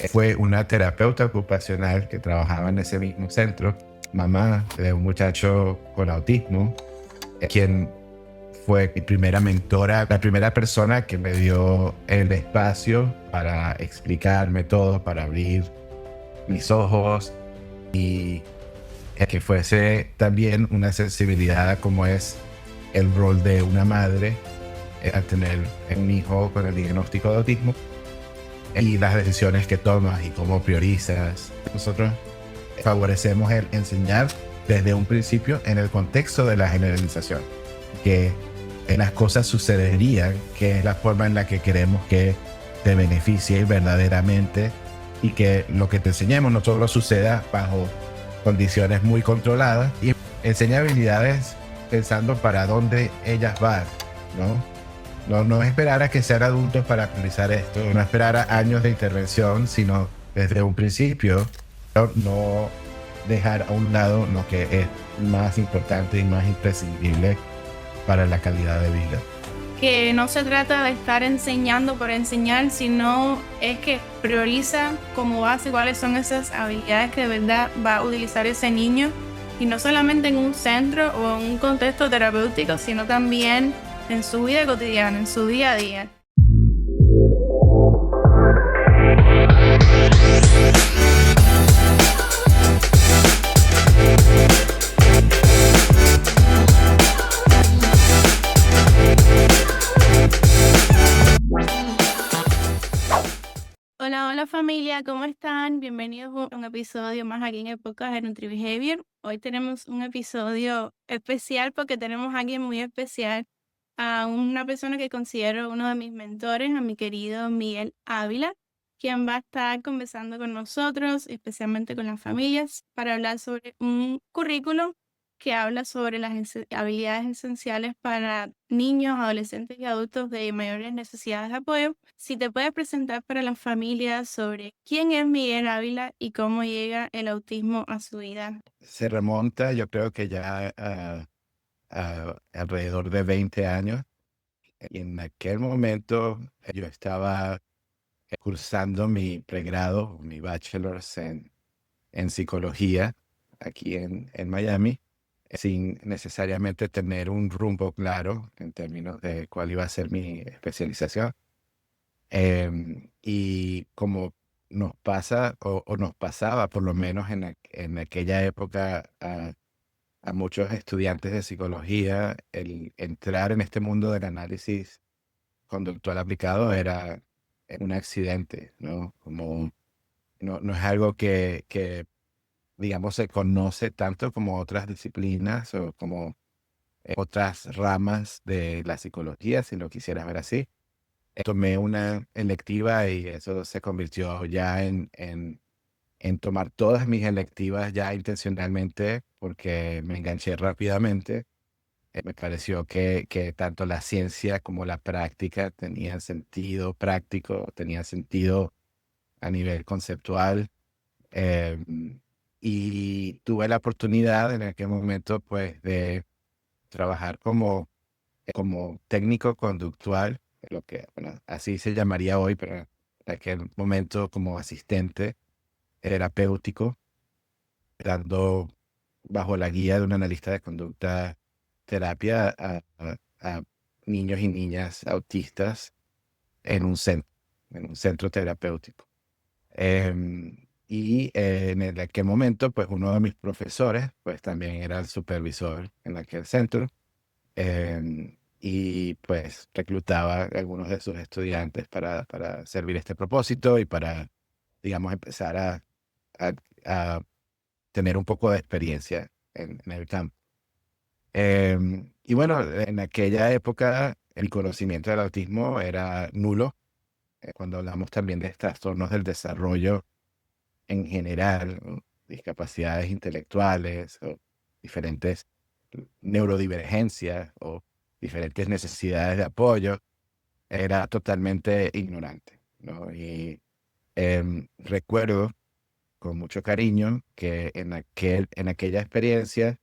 Fue una terapeuta ocupacional que trabajaba en ese mismo centro, mamá de un muchacho con autismo, quien fue mi primera mentora, la primera persona que me dio el espacio para explicarme todo, para abrir mis ojos y que fuese también una sensibilidad como es el rol de una madre al tener un hijo con el diagnóstico de autismo y las decisiones que tomas y cómo priorizas. Nosotros favorecemos el enseñar desde un principio en el contexto de la generalización, que las cosas sucederían, que es la forma en la que queremos que te beneficie verdaderamente y que lo que te enseñemos no solo suceda bajo condiciones muy controladas y enseña habilidades pensando para dónde ellas van, ¿no? No esperar a que sean adultos para realizar esto, no esperar a años de intervención, sino desde un principio, no dejar a un lado lo que es más importante y más imprescindible para la calidad de vida. Que no se trata de estar enseñando por enseñar, sino es que prioriza como base cuáles son esas habilidades que de verdad va a utilizar ese niño, y no solamente en un centro o en un contexto terapéutico, sino también en su vida cotidiana, en su día a día. Hola, hola familia, ¿cómo están? Bienvenidos a un episodio más aquí en el podcast de NutriBehavior. Hoy tenemos un episodio especial porque tenemos a alguien muy especial, a una persona que considero uno de mis mentores, a mi querido Miguel Ávila, quien va a estar conversando con nosotros, especialmente con las familias, para hablar sobre un currículo que habla sobre las habilidades esenciales para niños, adolescentes y adultos de mayores necesidades de apoyo. Si te puedes presentar para las familias sobre quién es Miguel Ávila y cómo llega el autismo a su vida. Se remonta, yo creo que ya a alrededor de 20 años. Y en aquel momento yo estaba cursando mi pregrado, mi bachelor's en psicología aquí en Miami, sin necesariamente tener un rumbo claro en términos de cuál iba a ser mi especialización. Y como nos pasa o nos pasaba por lo menos en aquella época a muchos estudiantes de psicología, el entrar en este mundo del análisis conductual aplicado era un accidente, ¿no? Como no es algo que, digamos, se conoce tanto como otras disciplinas o como otras ramas de la psicología, si lo quisieras ver así. Tomé una electiva y eso se convirtió ya en tomar todas mis electivas ya intencionalmente porque me enganché rápidamente. Me pareció que tanto la ciencia como la práctica tenían sentido práctico, tenían sentido a nivel conceptual. Y tuve la oportunidad en aquel momento, pues, de trabajar como técnico conductual, lo que, bueno, así se llamaría hoy, pero en aquel momento como asistente terapéutico, dando bajo la guía de un analista de conducta terapia a niños y niñas autistas en un centro terapéutico. En aquel momento, pues uno de mis profesores, pues también era el supervisor en aquel centro, y pues reclutaba a algunos de sus estudiantes para servir este propósito y para, digamos, empezar a- a tener un poco de experiencia en el campo. Y bueno, en aquella época el conocimiento del autismo era nulo. Cuando hablamos también de trastornos del desarrollo en general, o discapacidades intelectuales o diferentes neurodivergencias o diferentes necesidades de apoyo, era totalmente ignorante, ¿no? Y recuerdo con mucho cariño que en aquella experiencia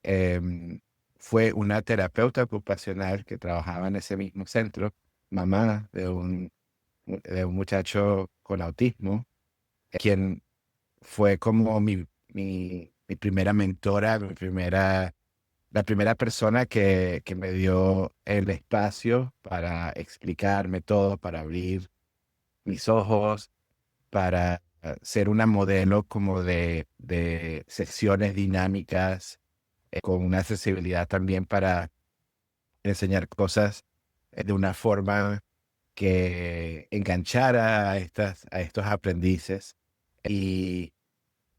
em, fue una terapeuta ocupacional que trabajaba en ese mismo centro, mamá de un muchacho con autismo, quien fue como mi primera mentora, la primera persona que me dio el espacio para explicarme todo, para abrir mis ojos, para ser una modelo como de sesiones dinámicas, con una accesibilidad también para enseñar cosas de una forma que enganchara a estos aprendices y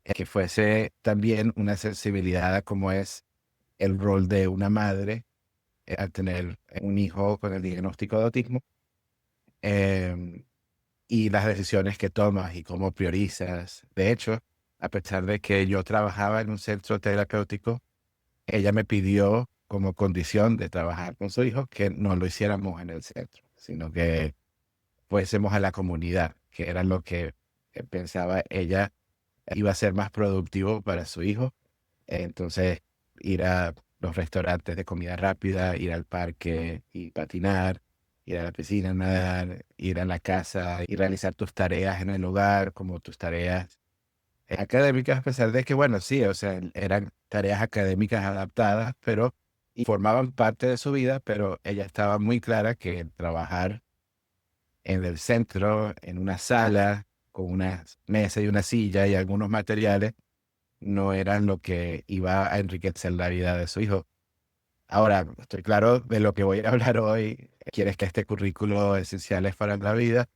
que fuese también una sensibilidad a cómo es el rol de una madre al tener un hijo con el diagnóstico de autismo, em, y las decisiones que tomas y cómo priorizas. De hecho, a pesar de que yo trabajaba en un centro terapéutico, ella me pidió como condición de trabajar con su hijo que no lo hiciéramos en el centro, sino que fuésemos a la comunidad, que era lo que pensaba ella iba a ser más productivo para su hijo. Entonces, ir a los restaurantes de comida rápida, ir al parque y patinar, ir a la piscina, nadar, ir a la casa y realizar tus tareas en el hogar, como tus tareas académicas, a pesar de que, bueno, sí, o sea, eran tareas académicas adaptadas, pero y formaban parte de su vida, pero ella estaba muy clara que trabajar en el centro, en una sala, con una mesa y una silla y algunos materiales, no eran lo que iba a enriquecer la vida de su hijo. Ahora, estoy claro de lo que voy a hablar hoy. Quieres que este currículo esencial es para la vida,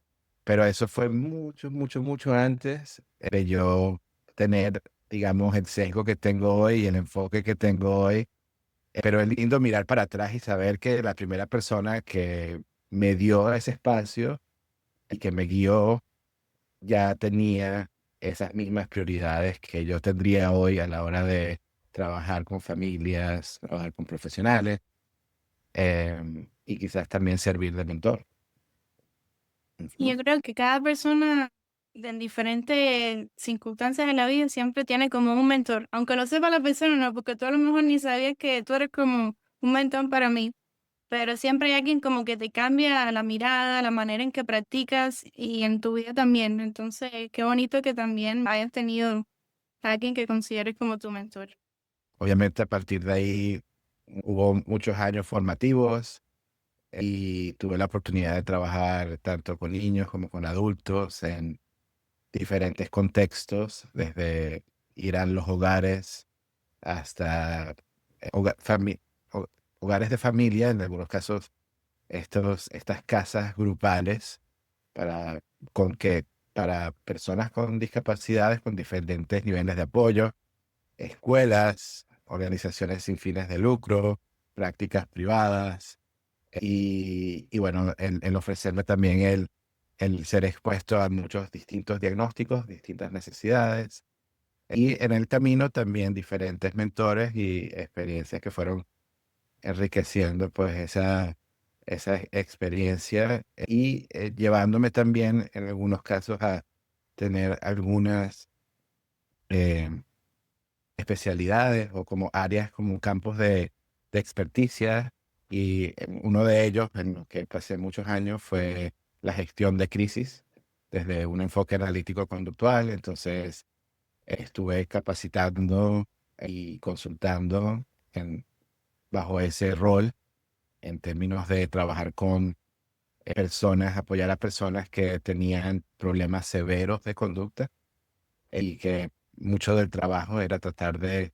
pero eso fue mucho, mucho, mucho antes de yo tener, digamos, el sesgo que tengo hoy y el enfoque que tengo hoy. Pero es lindo mirar para atrás y saber que la primera persona que me dio ese espacio y que me guió ya tenía esas mismas prioridades que yo tendría hoy a la hora de trabajar con familias, trabajar con profesionales, y quizás también servir de mentor. Y Ujú. yo creo que cada persona en diferentes circunstancias de la vida siempre tiene como un mentor, aunque lo sepa la persona, no, porque tú a lo mejor ni sabías que tú eres como un mentor para mí, pero siempre hay alguien como que te cambia la mirada, la manera en que practicas y en tu vida también. Entonces, qué bonito que también hayas tenido a alguien que consideres como tu mentor. Obviamente a partir de ahí hubo muchos años formativos y tuve la oportunidad de trabajar tanto con niños como con adultos en diferentes contextos, desde ir a los hogares hasta hoga- fami- ho- hogares de familia, en algunos casos estas casas grupales para, para personas con discapacidades con diferentes niveles de apoyo, escuelas, organizaciones sin fines de lucro, prácticas privadas y bueno, el ofrecerme también el ser expuesto a muchos distintos diagnósticos, distintas necesidades y en el camino también diferentes mentores y experiencias que fueron enriqueciendo pues esa experiencia y llevándome también en algunos casos a tener algunas eh, especialidades o como áreas, como campos de experticia y uno de ellos en los que pasé muchos años fue la gestión de crisis desde un enfoque analítico conductual. Entonces estuve capacitando y consultando bajo ese rol en términos de trabajar con personas, apoyar a personas que tenían problemas severos de conducta y que mucho del trabajo era tratar de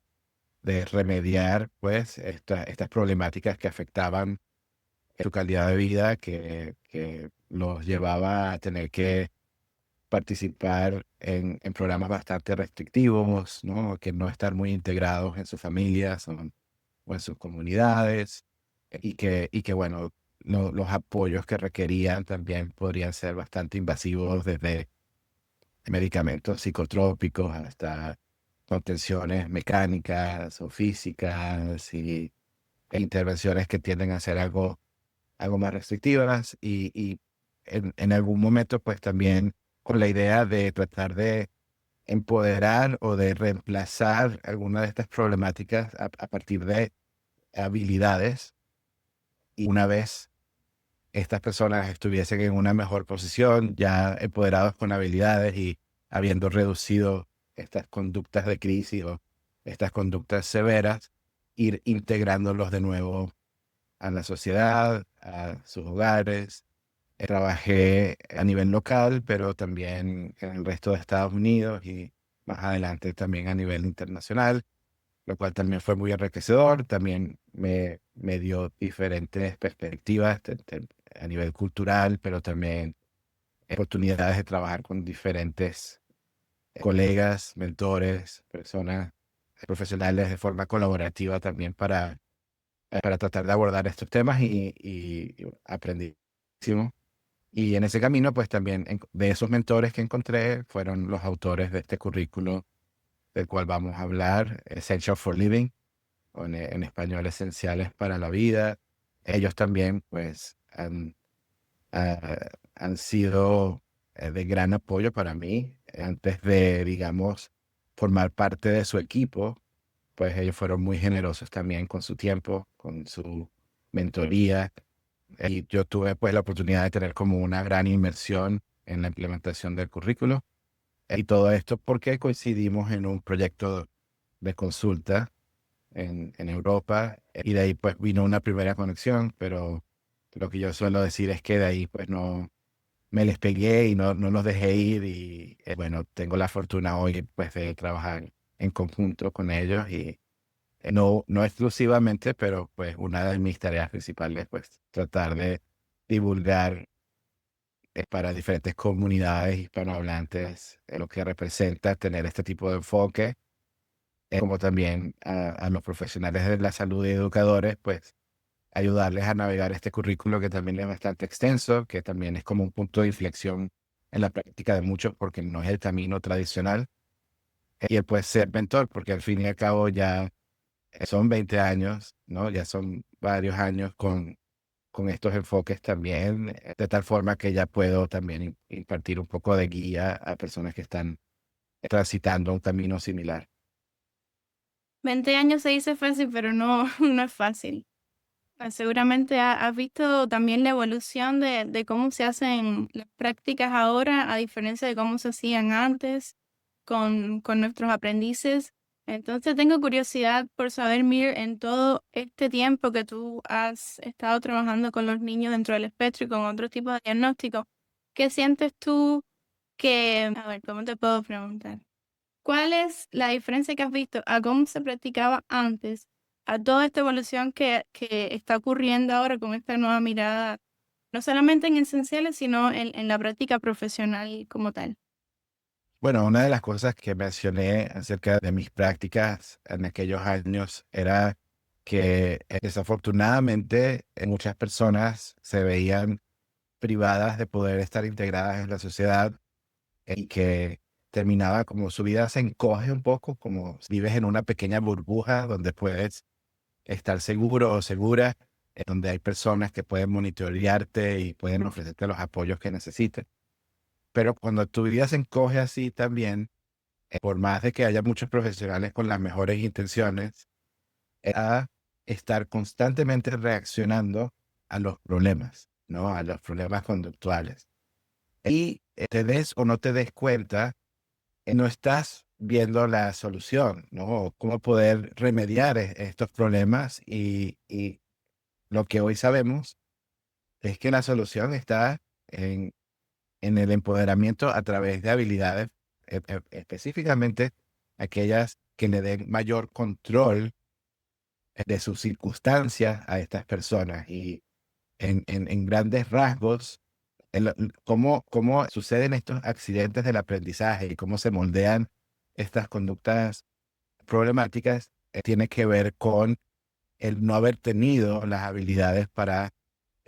remediar pues estas problemáticas que afectaban su calidad de vida, que los llevaba a tener que participar en programas bastante restrictivos, ¿no? Que no estar muy integrados en sus familias o en sus comunidades y que bueno, los apoyos que requerían también podrían ser bastante invasivos desde medicamentos psicotrópicos hasta contenciones mecánicas o físicas e intervenciones que tienden a ser algo más restrictivas y en algún momento pues también con la idea de tratar de empoderar o de reemplazar alguna de estas problemáticas a partir de habilidades y una vez estas personas estuviesen en una mejor posición, ya empoderados con habilidades y habiendo reducido estas conductas de crisis o estas conductas severas, ir integrándolos de nuevo a la sociedad, a sus hogares. Trabajé a nivel local, pero también en el resto de Estados Unidos y más adelante también a nivel internacional, lo cual también fue muy enriquecedor. También me dio diferentes perspectivas a nivel cultural, pero también oportunidades de trabajar con diferentes colegas, mentores, personas profesionales de forma colaborativa también para tratar de abordar estos temas y aprendí muchísimo. Y en ese camino, pues también de esos mentores que encontré fueron los autores de este currículo del cual vamos a hablar, Essential for Living, o en español, Esenciales para la Vida. Ellos también, pues, han sido de gran apoyo para mí. Antes de, digamos, formar parte de su equipo, pues ellos fueron muy generosos también con su tiempo, con su mentoría. Y yo tuve pues la oportunidad de tener como una gran inmersión en la implementación del currículo. Y todo esto porque coincidimos en un proyecto de consulta en Europa. Y de ahí pues vino una primera conexión, pero lo que yo suelo decir es que de ahí pues no me les pegué y no los dejé ir. Y bueno, tengo la fortuna hoy pues de trabajar en conjunto con ellos y no exclusivamente, pero pues una de mis tareas principales pues tratar de divulgar para diferentes comunidades hispanohablantes lo que representa tener este tipo de enfoque, como también a los profesionales de la salud y educadores, pues ayudarles a navegar este currículo que también es bastante extenso, que también es como un punto de inflexión en la práctica de muchos porque no es el camino tradicional. Y él puede ser mentor porque al fin y al cabo ya son 20 años, ¿no? Ya son varios años con estos enfoques también, de tal forma que ya puedo también impartir un poco de guía a personas que están transitando un camino similar. 20 años se dice fácil, pero no, no es fácil. Seguramente has visto también la evolución de cómo se hacen las prácticas ahora, a diferencia de cómo se hacían antes con nuestros aprendices. Entonces tengo curiosidad por saber, Mir, en todo este tiempo que tú has estado trabajando con los niños dentro del espectro y con otros tipos de diagnósticos, ¿qué sientes tú a ver, ¿cómo te puedo preguntar? ¿Cuál es la diferencia que has visto a cómo se practicaba antes, a toda esta evolución que está ocurriendo ahora con esta nueva mirada, no solamente en esenciales, sino en la práctica profesional como tal? Bueno, una de las cosas que mencioné acerca de mis prácticas en aquellos años era que desafortunadamente muchas personas se veían privadas de poder estar integradas en la sociedad y que terminaba como su vida se encoge un poco, como si vives en una pequeña burbuja donde puedes estar seguro o segura, donde hay personas que pueden monitorearte y pueden ofrecerte los apoyos que necesites. Pero cuando tu vida se encoge así también, por más de que haya muchos profesionales con las mejores intenciones, a estar constantemente reaccionando a los problemas, ¿no? A los problemas conductuales. Y te des o no te des cuenta, no estás viendo la solución, ¿no? O cómo poder remediar estos problemas y lo que hoy sabemos es que la solución está en el empoderamiento a través de habilidades, específicamente aquellas que le den mayor control de sus circunstancias a estas personas. Y en grandes rasgos, cómo suceden estos accidentes del aprendizaje y cómo se moldean estas conductas problemáticas, tiene que ver con el no haber tenido las habilidades para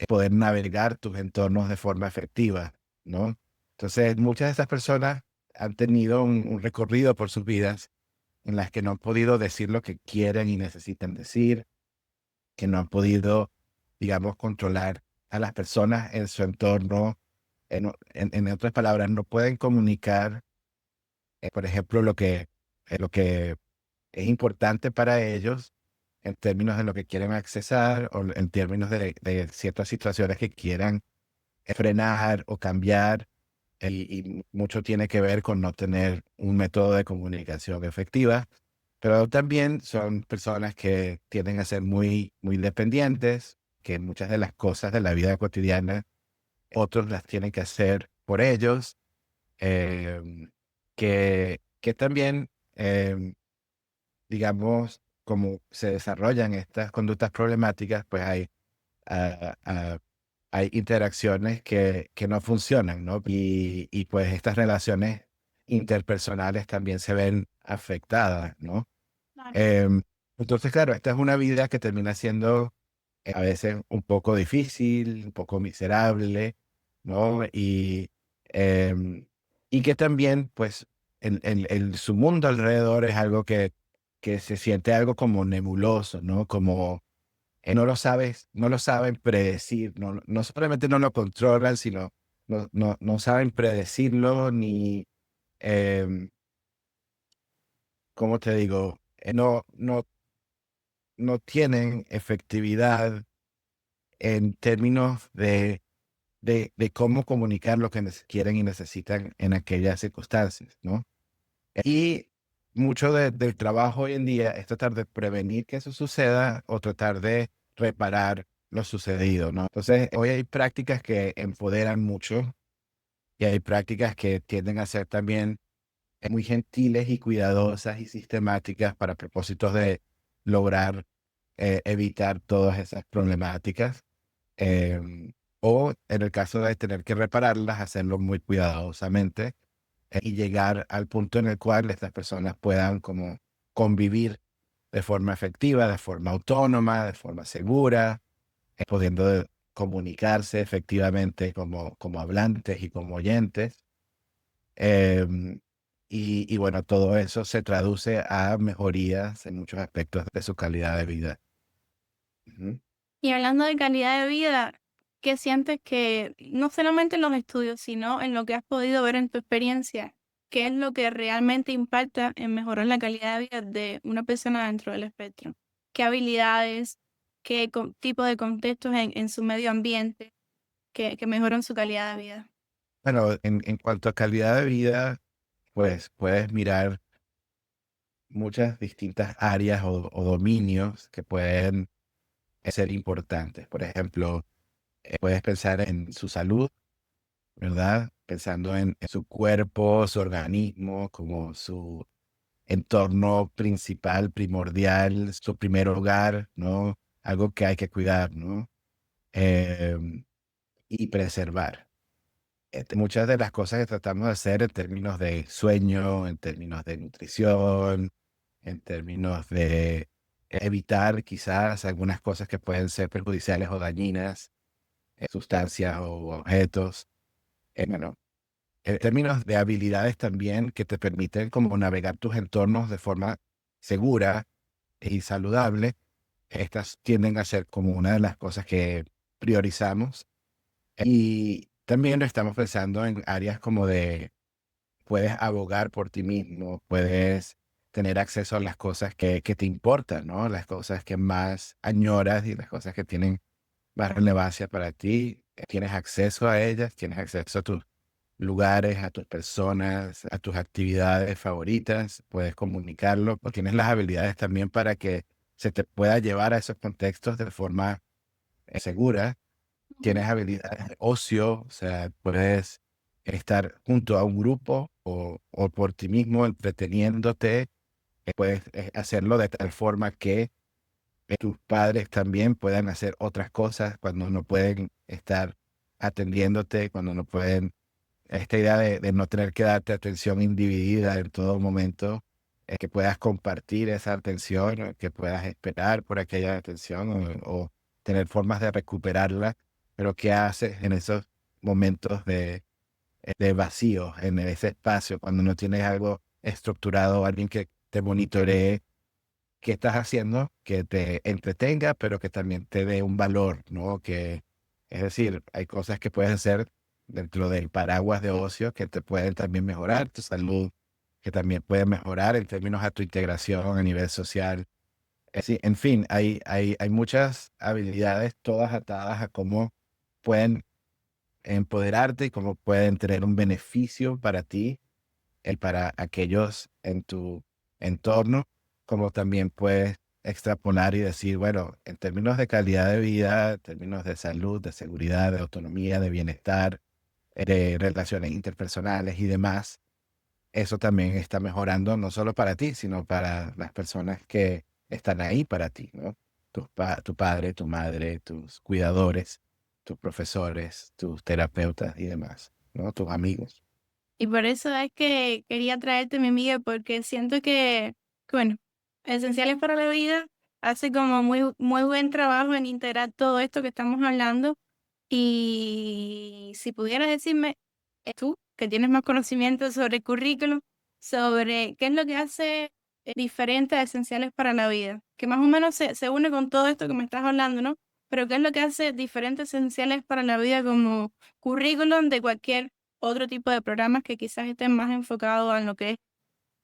poder navegar tus entornos de forma efectiva, ¿no? Entonces, muchas de estas personas han tenido un recorrido por sus vidas en las que no han podido decir lo que quieren y necesitan decir, que no han podido, digamos, controlar a las personas en su entorno. En otras palabras, no pueden comunicar, por ejemplo, lo que es importante para ellos en términos de lo que quieren accesar o en términos de ciertas situaciones que quieran frenar o cambiar, y mucho tiene que ver con no tener un método de comunicación efectiva, pero también son personas que tienden a ser muy dependientes, que muchas de las cosas de la vida cotidiana otros las tienen que hacer por ellos, que también, digamos, como se desarrollan estas conductas problemáticas, pues ah, ah, hay interacciones que no funcionan, ¿no? Y pues estas relaciones interpersonales también se ven afectadas, ¿no? Claro. Em, entonces, claro, esta es una vida que termina siendo a veces un poco difícil, un poco miserable, ¿no? Em, y que también, pues, su mundo alrededor es algo que se siente algo como nebuloso, ¿no? Como no lo sabes, no lo saben predecir, no solamente no lo controlan, sino no saben predecirlo ni, em, ¿cómo te digo? No tienen efectividad en términos de cómo comunicar lo que quieren y necesitan en aquellas circunstancias, ¿no? Y mucho del trabajo hoy en día es tratar de prevenir que eso suceda o tratar de reparar lo sucedido, ¿no? Entonces, hoy hay prácticas que empoderan mucho y hay prácticas que tienden a ser también muy gentiles y cuidadosas y sistemáticas para propósitos de lograr evitar todas esas problemáticas. O en el caso de tener que repararlas, hacerlo muy cuidadosamente y llegar al punto en el cual estas personas puedan como convivir de forma efectiva, de forma autónoma, de forma segura, pudiendo comunicarse efectivamente como hablantes y como oyentes. Em, y bueno, todo eso se traduce a mejorías en muchos aspectos de su calidad de vida. Ujú. Y hablando de calidad de vida, ¿qué sientes que, no solamente en los estudios, sino en lo que has podido ver en tu experiencia, qué es lo que realmente impacta en mejorar la calidad de vida de una persona dentro del espectro? ¿Qué habilidades, tipo de contextos en su medio ambiente que mejoran su calidad de vida? Bueno, en cuanto a calidad de vida, pues puedes mirar muchas distintas áreas o dominios que pueden ser importantes. Por ejemplo, puedes pensar en su salud, ¿verdad? Pensando en su cuerpo, su organismo, como su entorno principal, primordial, su primer hogar, ¿no? Algo que hay que cuidar, ¿no? Em, y preservar. Muchas de las cosas que tratamos de hacer en términos de sueño, en términos de nutrición, en términos de evitar quizás algunas cosas que pueden ser perjudiciales o dañinas, sustancias o objetos. Bueno, en términos de habilidades también que te permiten como navegar tus entornos de forma segura y saludable, estas tienden a ser como una de las cosas que priorizamos. Y también estamos pensando en áreas como de puedes abogar por ti mismo, puedes tener acceso a las cosas que te importan, ¿no? Las cosas que más añoras y las cosas que tienen más relevancia para ti. Tienes acceso a ellas, tienes acceso a tus lugares, a tus personas, a tus actividades favoritas, puedes comunicarlo, o tienes las habilidades también para que se te pueda llevar a esos contextos de forma segura. Ujú. Tienes habilidades de ocio, o sea, puedes estar junto a un grupo o por ti mismo entreteniéndote. Puedes hacerlo de tal forma que tus padres también puedan hacer otras cosas cuando no pueden estar atendiéndote, cuando no pueden, esta idea de no tener que darte atención individida en todo momento, que puedas compartir esa atención, o que puedas esperar por aquella atención o tener formas de recuperarla, pero ¿qué haces en esos momentos de vacío, en ese espacio, cuando no tienes algo estructurado, alguien que te monitoree qué estás haciendo, que te entretenga, pero que también te dé un valor, ¿no? Es decir, hay cosas que puedes hacer dentro del paraguas de ocio que te pueden también mejorar tu salud, que también pueden mejorar en términos a tu integración a nivel social. En fin, hay muchas habilidades, todas atadas a cómo pueden empoderarte y cómo pueden tener un beneficio para ti, para aquellos en tu entorno, como también puedes extrapolar y decir, bueno, en términos de calidad de vida, en términos de salud, de seguridad, de autonomía, de bienestar, de relaciones interpersonales y demás, eso también está mejorando no solo para ti, sino para las personas que están ahí para ti, ¿no? Tu padre, tu madre, tus cuidadores, tus profesores, tus terapeutas y demás, ¿no? Tus amigos. Y por eso es que quería traerte mi amiga, porque siento bueno, Esenciales para la Vida hace como muy buen trabajo en integrar todo esto que estamos hablando. Y si pudieras decirme, tú, que tienes más conocimiento sobre el currículum, sobre qué es lo que hace diferente a Esenciales para la Vida, que más o menos se une con todo esto que me estás hablando, ¿no? Pero qué es lo que hace diferente a Esenciales para la Vida como currículum de cualquier otro tipo de programas que quizás estén más enfocados en lo que es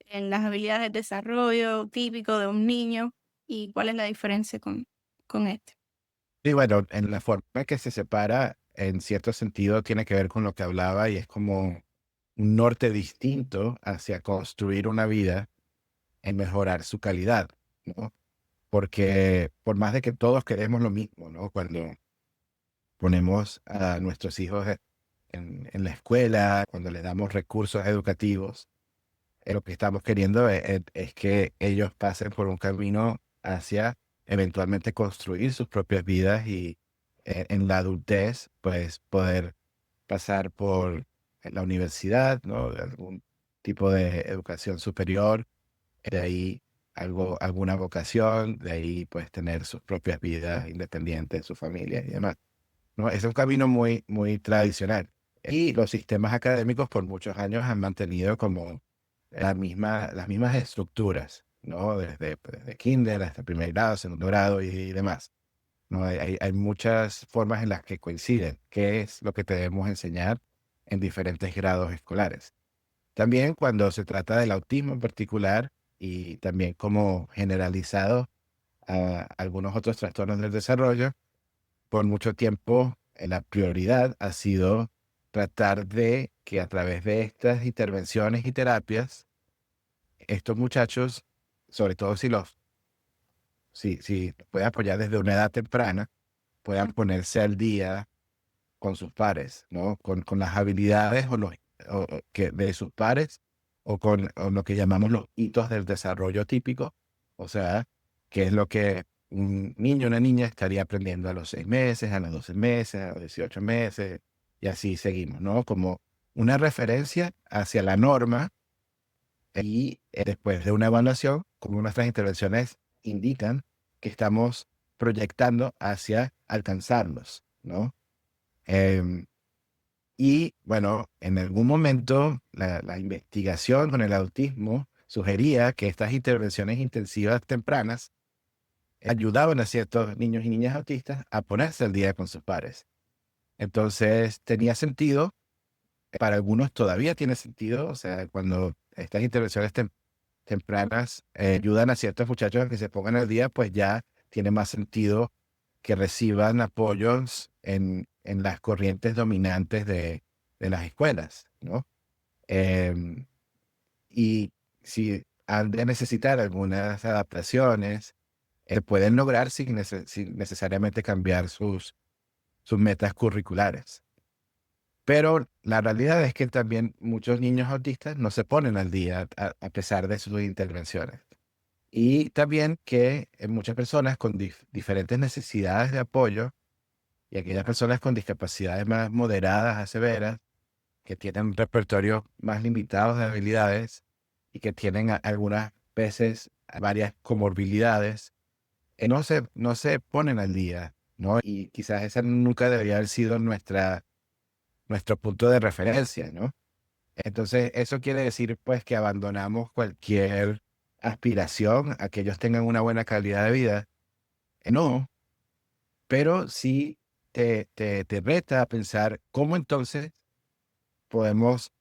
en las habilidades de desarrollo típico de un niño y cuál es la diferencia con este. Y bueno, en la forma que se separa, en cierto sentido, tiene que ver con lo que hablaba y es como un norte distinto hacia construir una vida en mejorar su calidad, ¿no? Porque por más de que todos queremos lo mismo, ¿no? Cuando ponemos a nuestros hijos en la escuela, cuando les damos recursos educativos, lo que estamos queriendo es que ellos pasen por un camino hacia eventualmente construir sus propias vidas y en la adultez, pues poder pasar por la universidad, ¿no? Algún tipo de educación superior, de ahí alguna vocación, de ahí pues tener sus propias vidas independientes, su familia y demás, ¿no? Es un camino muy tradicional. Y los sistemas académicos por muchos años han mantenido como las mismas estructuras, ¿no? Desde kinder hasta primer grado, segundo grado y demás, ¿no? Hay muchas formas en las que coinciden, qué es lo que te debemos enseñar en diferentes grados escolares. También cuando se trata del autismo en particular y también como generalizado a algunos otros trastornos del desarrollo, por mucho tiempo la prioridad ha sido tratar de que a través de estas intervenciones y terapias, estos muchachos, sobre todo si los puede apoyar desde una edad temprana, puedan ponerse al día con sus pares, ¿no? Con las habilidades de sus pares o lo que llamamos los hitos del desarrollo típico, o sea, qué es lo que un niño o una niña estaría aprendiendo a los 6 meses, a los 12 meses, a los 18 meses, y así seguimos, ¿no? Como una referencia hacia la norma y después de una evaluación, como nuestras intervenciones indican que estamos proyectando hacia alcanzarlos, ¿no? Em, y bueno, en algún momento la investigación con el autismo sugería que estas intervenciones intensivas tempranas ayudaban a ciertos niños y niñas autistas a ponerse al día con sus pares. Entonces tenía sentido, para algunos todavía tiene sentido, o sea, cuando estas intervenciones tempranas ayudan a ciertos muchachos a que se pongan al día, pues ya tiene más sentido que reciban apoyos en las corrientes dominantes de las escuelas, ¿no? Em, y si han de necesitar algunas adaptaciones, pueden lograr sin necesariamente cambiar sus metas curriculares. Pero la realidad es que también muchos niños autistas no se ponen al día a pesar de sus intervenciones. Y también que muchas personas con diferentes necesidades de apoyo y aquellas personas con discapacidades más moderadas a severas, que tienen repertorios más limitados de habilidades y que tienen algunas veces varias comorbilidades, no se ponen al día, ¿no? Y quizás esa nunca debería haber sido nuestro punto de referencia, ¿no? Entonces, eso quiere decir, pues, que abandonamos cualquier aspiración a que ellos tengan una buena calidad de vida. No, pero sí te reta a pensar cómo entonces podemos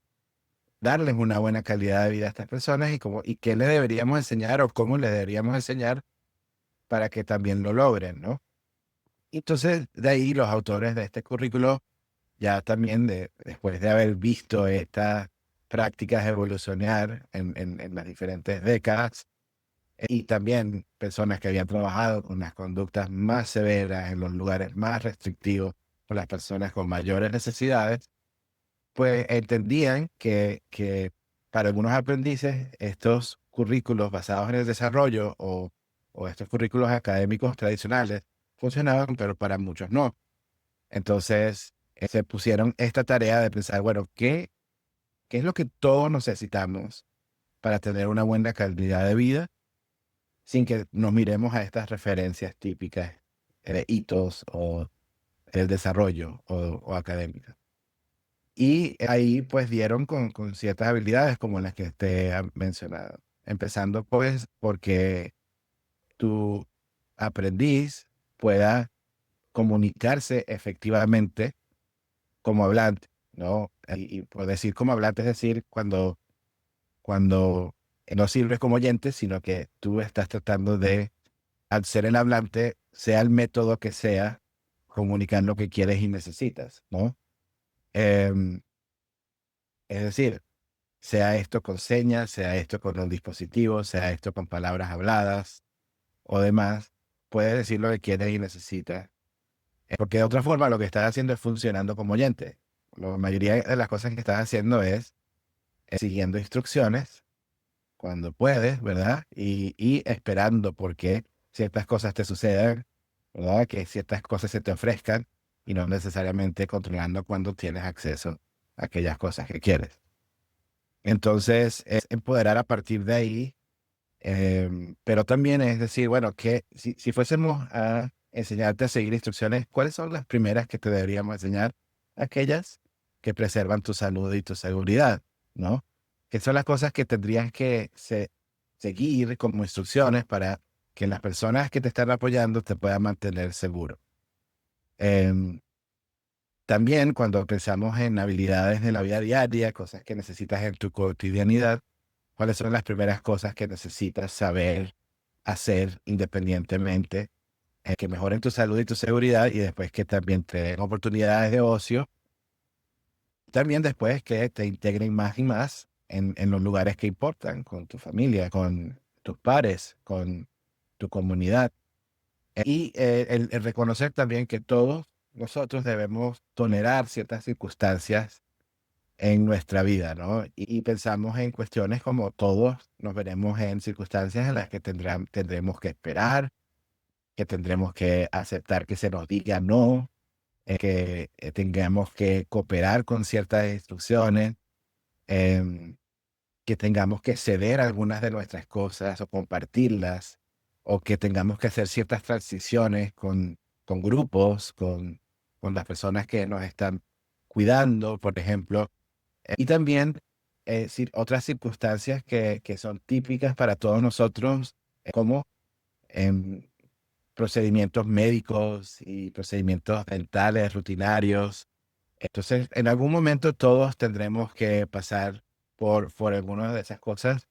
darles una buena calidad de vida a estas personas y qué le deberíamos enseñar o cómo le deberíamos enseñar para que también lo logren, ¿no? Entonces, de ahí los autores de este currículo ya también después de haber visto estas prácticas evolucionar en las diferentes décadas, y también personas que habían trabajado con las conductas más severas en los lugares más restrictivos, con las personas con mayores necesidades, pues entendían que para algunos aprendices estos currículos basados en el desarrollo o estos currículos académicos tradicionales funcionaban, pero para muchos no. Entonces se pusieron esta tarea de pensar, bueno, ¿qué es lo que todos necesitamos para tener una buena calidad de vida sin que nos miremos a estas referencias típicas de hitos o del desarrollo o académicas? Y ahí pues dieron con ciertas habilidades como las que te he mencionado. Empezando pues porque tu aprendiz pueda comunicarse efectivamente como hablante, ¿no? Y por decir como hablante es decir, cuando no sirves como oyente, sino que tú estás tratando de, al ser el hablante, sea el método que sea, comunicar lo que quieres y necesitas, ¿no? Em, es decir, sea esto con señas, sea esto con un dispositivo, sea esto con palabras habladas o demás, puedes decir lo que quieres y necesitas. Porque de otra forma lo que estás haciendo es funcionando como oyente. La mayoría de las cosas que estás haciendo es siguiendo instrucciones cuando puedes, ¿verdad? Y esperando porque ciertas cosas te sucedan, ¿verdad? Que ciertas cosas se te ofrezcan y no necesariamente controlando cuando tienes acceso a aquellas cosas que quieres. Entonces, es empoderar a partir de ahí, pero también es decir, bueno, que si fuésemos a enseñarte a seguir instrucciones, ¿cuáles son las primeras que te deberíamos enseñar? Aquellas que preservan tu salud y tu seguridad, ¿no? Que son las cosas que tendrías que seguir como instrucciones para que las personas que te están apoyando te puedan mantener seguro. Em, También cuando pensamos en habilidades de la vida diaria, cosas que necesitas en tu cotidianidad, ¿cuáles son las primeras cosas que necesitas saber hacer independientemente, que mejoren tu salud y tu seguridad y después que también te den oportunidades de ocio? También después que te integren más y más en los lugares que importan, con tu familia, con tus pares, con tu comunidad. Y el reconocer también que todos nosotros debemos tolerar ciertas circunstancias en nuestra vida, ¿no? Y pensamos en cuestiones como todos nos veremos en circunstancias en las que tendremos que esperar, que tendremos que aceptar que se nos diga no, que tengamos que cooperar con ciertas instrucciones, em, que tengamos que ceder algunas de nuestras cosas o compartirlas, o que tengamos que hacer ciertas transiciones con grupos, con las personas que nos están cuidando, por ejemplo. Y también otras circunstancias que son típicas para todos nosotros, como em, procedimientos médicos y procedimientos dentales rutinarios. Entonces, en algún momento todos tendremos que pasar por algunas de esas cosas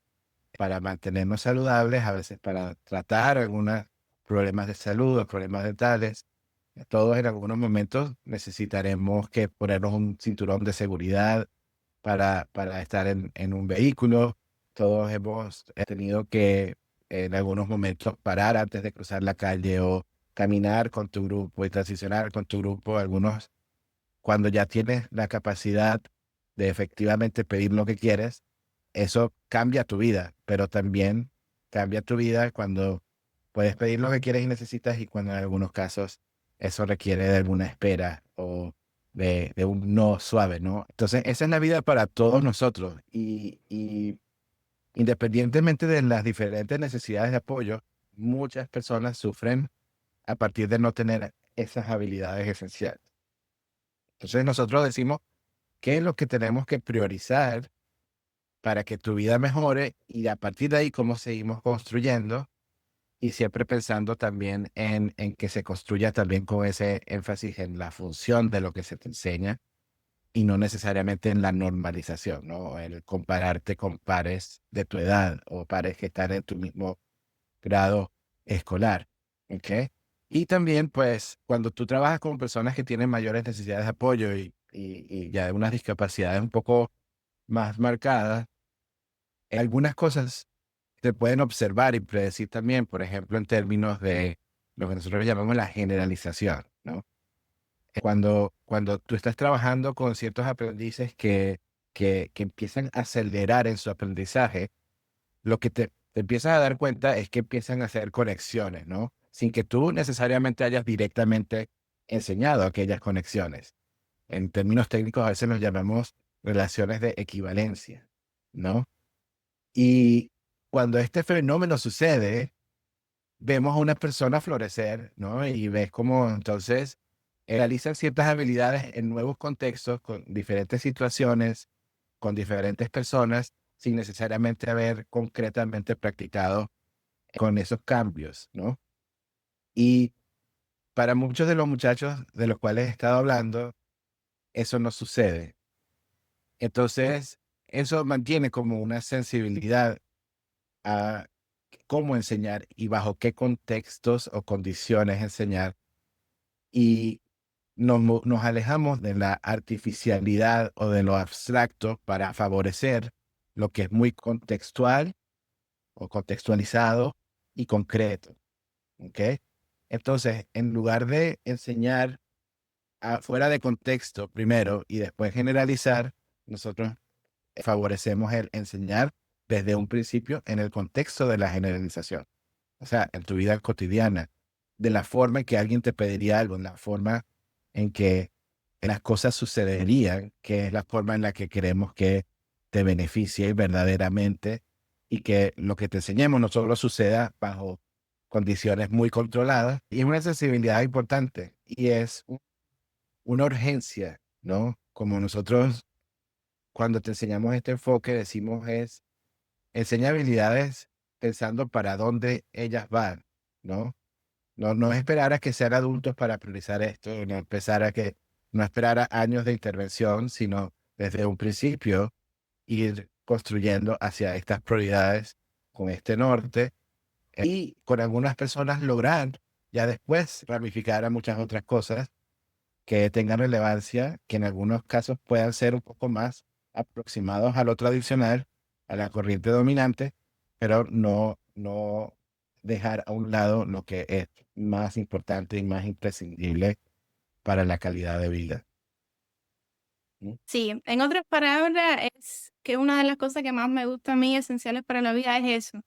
para mantenernos saludables, a veces para tratar algunos problemas de salud o problemas dentales. Todos en algunos momentos necesitaremos que ponernos un cinturón de seguridad para estar en un vehículo. Todos hemos tenido que en algunos momentos parar antes de cruzar la calle o caminar con tu grupo y transicionar con tu grupo. Algunos, cuando ya tienes la capacidad de efectivamente pedir lo que quieres, eso cambia tu vida, pero también cambia tu vida cuando puedes pedir lo que quieres y necesitas y cuando en algunos casos eso requiere de alguna espera o de un no suave, ¿no? Entonces, esa es la vida para todos nosotros y independientemente de las diferentes necesidades de apoyo, muchas personas sufren a partir de no tener esas habilidades esenciales. Entonces, nosotros decimos, ¿qué es lo que tenemos que priorizar para que tu vida mejore? Y a partir de ahí, ¿cómo seguimos construyendo? Y siempre pensando también en que se construya también con ese énfasis en la función de lo que se te enseña y no necesariamente en la normalización, ¿no? El compararte con pares de tu edad o pares que están en tu mismo grado escolar, ¿ok? Y también, pues, cuando tú trabajas con personas que tienen mayores necesidades de apoyo y y ya de unas discapacidades un poco más marcadas, algunas cosas se pueden observar y predecir también, por ejemplo, en términos de lo que nosotros llamamos la generalización, ¿no? Cuando tú estás trabajando con ciertos aprendices que empiezan a acelerar en su aprendizaje, lo que te empiezas a dar cuenta es que empiezan a hacer conexiones, ¿no? Sin que tú necesariamente hayas directamente enseñado aquellas conexiones. En términos técnicos a veces los llamamos relaciones de equivalencia, ¿no? Y cuando este fenómeno sucede, vemos a una persona florecer, ¿no? Y ves cómo entonces realizan ciertas habilidades en nuevos contextos, con diferentes situaciones, con diferentes personas, sin necesariamente haber concretamente practicado con esos cambios, ¿no? Y para muchos de los muchachos de los cuales he estado hablando, eso no sucede. Entonces, eso mantiene como una sensibilidad a cómo enseñar y bajo qué contextos o condiciones enseñar. Y nos alejamos de la artificialidad o de lo abstracto para favorecer lo que es muy contextual o contextualizado y concreto. ¿Ok? Entonces, en lugar de enseñar fuera de contexto primero y después generalizar, nosotros favorecemos el enseñar desde un principio en el contexto de la generalización. O sea, en tu vida cotidiana, de la forma en que alguien te pediría algo, en la forma en que las cosas sucederían, que es la forma en la que queremos que te beneficie verdaderamente y que lo que te enseñemos no solo suceda bajo condiciones muy controladas. Y es una sensibilidad importante y es una urgencia, ¿no? Como nosotros cuando te enseñamos este enfoque decimos es enseña habilidades pensando para dónde ellas van, ¿no? No esperar a que sean adultos para priorizar esto, no esperar a años de intervención, sino desde un principio ir construyendo hacia estas prioridades con este norte y con algunas personas lograr ya después ramificar a muchas otras cosas que tengan relevancia, que en algunos casos puedan ser un poco más aproximados a lo tradicional, a la corriente dominante, pero no dejar a un lado lo que es más importante y más imprescindible para la calidad de vida. ¿Mm? Sí, en otras palabras, es que una de las cosas que más me gusta a mí, esenciales para la vida, es eso,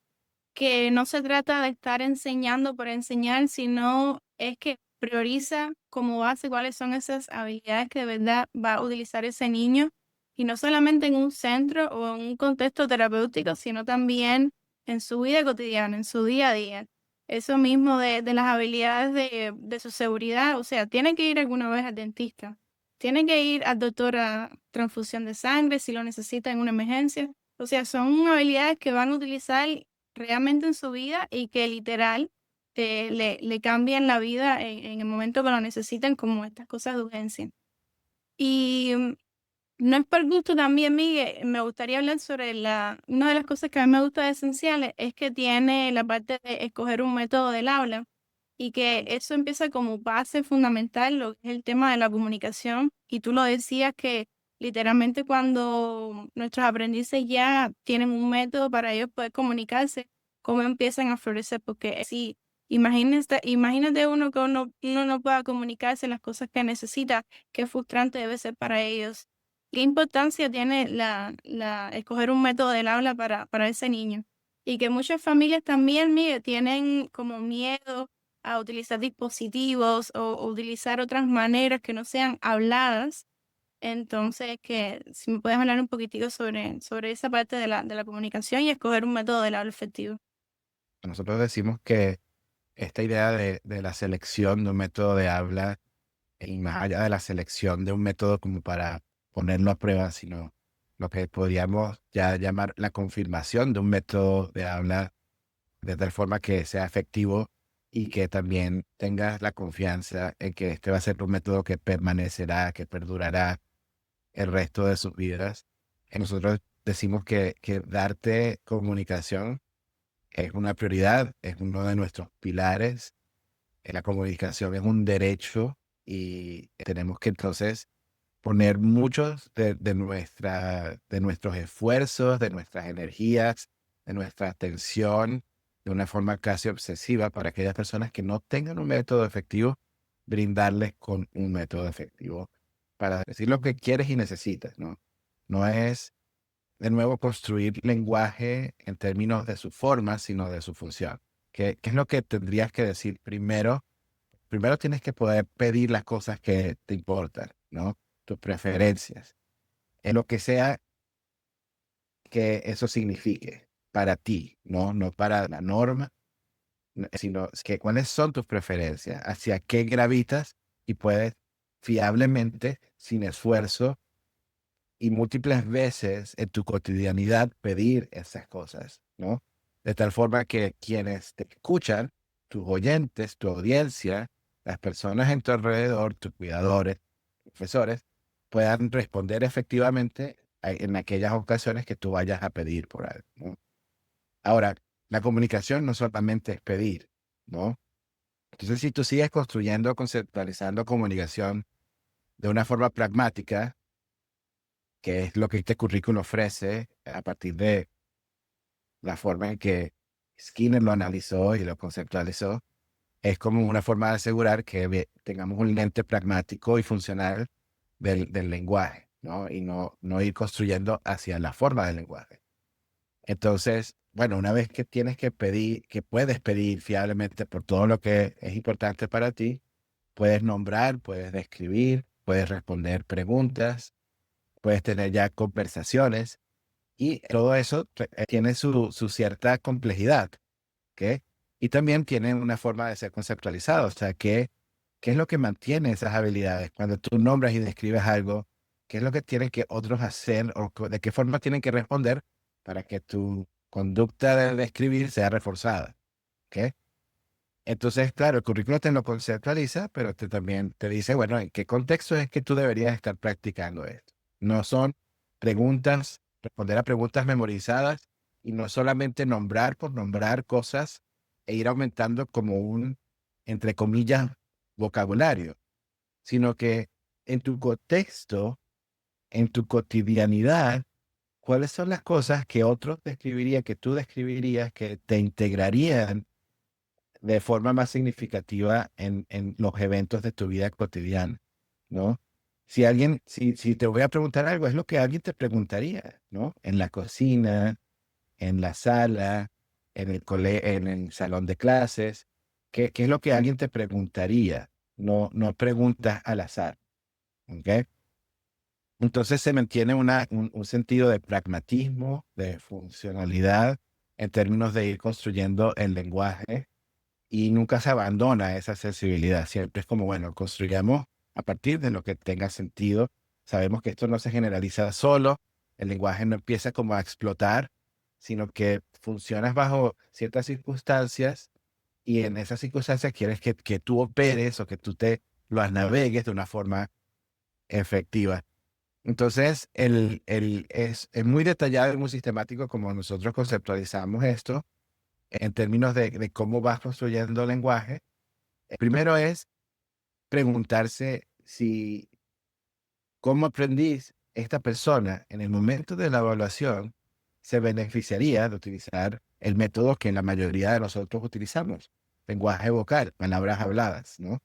que no se trata de estar enseñando por enseñar, sino es que prioriza como base cuáles son esas habilidades que de verdad va a utilizar ese niño, y no solamente en un centro o en un contexto terapéutico, sino también en su vida cotidiana, en su día a día. Eso mismo de las habilidades de su seguridad, o sea, tiene que ir alguna vez al dentista, tiene que ir al doctor a transfusión de sangre si lo necesita en una emergencia. O sea, son habilidades que van a utilizar realmente en su vida y que literal le cambian la vida en el momento que lo necesitan, como estas cosas de urgencia. Y no es por gusto también, Miguel, me gustaría hablar sobre una de las cosas que a mí me gusta de Esenciales es que tiene la parte de escoger un método del aula y que eso empieza como base fundamental, lo que es el tema de la comunicación. Y tú lo decías que literalmente cuando nuestros aprendices ya tienen un método para ellos poder comunicarse, cómo empiezan a florecer, porque sí, imagínate uno no pueda comunicarse las cosas que necesita, qué frustrante debe ser para ellos. ¿Qué importancia tiene escoger un método del habla para ese niño? Y que muchas familias también, mire, tienen como miedo a utilizar dispositivos o utilizar otras maneras que no sean habladas. Entonces, que si me puedes hablar un poquitico sobre esa parte de la comunicación y escoger un método del habla efectivo. Nosotros decimos que esta idea de la selección de un método de habla, y más allá de la selección de un método como para ponerlo a prueba, sino lo que podríamos ya llamar la confirmación de un método de habla de tal forma que sea efectivo y que también tengas la confianza en que este va a ser un método que permanecerá, que perdurará el resto de sus vidas. Y nosotros decimos que darte comunicación es una prioridad, es uno de nuestros pilares. La comunicación es un derecho y tenemos que entonces poner muchos de nuestros esfuerzos, de nuestras energías, de nuestra atención de una forma casi obsesiva para aquellas personas que no tengan un método efectivo, brindarles con un método efectivo para decir lo que quieres y necesitas, ¿no? No es, de nuevo, construir lenguaje en términos de su forma, sino de su función. ¿Qué es lo que tendrías que decir primero? Primero tienes que poder pedir las cosas que te importan, ¿no? Tus preferencias, en lo que sea que eso signifique para ti, ¿no? No para la norma, sino que cuáles son tus preferencias, hacia qué gravitas y puedes fiablemente, sin esfuerzo y múltiples veces en tu cotidianidad pedir esas cosas, ¿no? De tal forma que quienes te escuchan, tus oyentes, tu audiencia, las personas en tu alrededor, tus cuidadores, profesores, puedan responder efectivamente en aquellas ocasiones que tú vayas a pedir por algo, ¿no? Ahora, la comunicación no solamente es pedir, ¿no? Entonces, si tú sigues construyendo, conceptualizando comunicación de una forma pragmática, que es lo que este currículum ofrece a partir de la forma en que Skinner lo analizó y lo conceptualizó, es como una forma de asegurar que tengamos un lente pragmático y funcional del lenguaje, ¿no? Y no ir construyendo hacia la forma del lenguaje. Entonces, bueno, una vez que tienes que pedir, que puedes pedir fiablemente por todo lo que es importante para ti, puedes nombrar, puedes describir, puedes responder preguntas, puedes tener ya conversaciones y todo eso tiene su cierta complejidad, ¿ok? Y también tiene una forma de ser conceptualizado, o sea, ¿qué es lo que mantiene esas habilidades? Cuando tú nombras y describes algo, ¿qué es lo que tienen que otros hacer o de qué forma tienen que responder para que tu conducta de escribir sea reforzada? ¿Ok? Entonces, claro, el currículo te lo conceptualiza, pero también te dice, bueno, ¿en qué contexto es que tú deberías estar practicando esto? No son preguntas, responder a preguntas memorizadas y no solamente nombrar por nombrar cosas e ir aumentando como un, entre comillas, vocabulario, sino que en tu contexto, en tu cotidianidad, ¿cuáles son las cosas que otros describirían, que tú describirías, que te integrarían de forma más significativa en los eventos de tu vida cotidiana, ¿no? Si te voy a preguntar algo, es lo que alguien te preguntaría, ¿no? En la cocina, en la sala, en el salón de clases, ¿qué es lo que alguien te preguntaría? No preguntas al azar, ¿ok? Entonces se mantiene un sentido de pragmatismo, de funcionalidad, en términos de ir construyendo el lenguaje y nunca se abandona esa sensibilidad. Siempre es como, bueno, construyamos a partir de lo que tenga sentido. Sabemos que esto no se generaliza solo, el lenguaje no empieza como a explotar, sino que funcionas bajo ciertas circunstancias y en esas circunstancias quieres que tú operes o que tú te lo navegues de una forma efectiva. Entonces, es muy detallado y muy sistemático como nosotros conceptualizamos esto en términos de cómo vas construyendo lenguaje. El primero es preguntarse si, como aprendiz, esta persona en el momento de la evaluación se beneficiaría de utilizar el método que la mayoría de nosotros utilizamos, lenguaje vocal, palabras habladas, ¿no?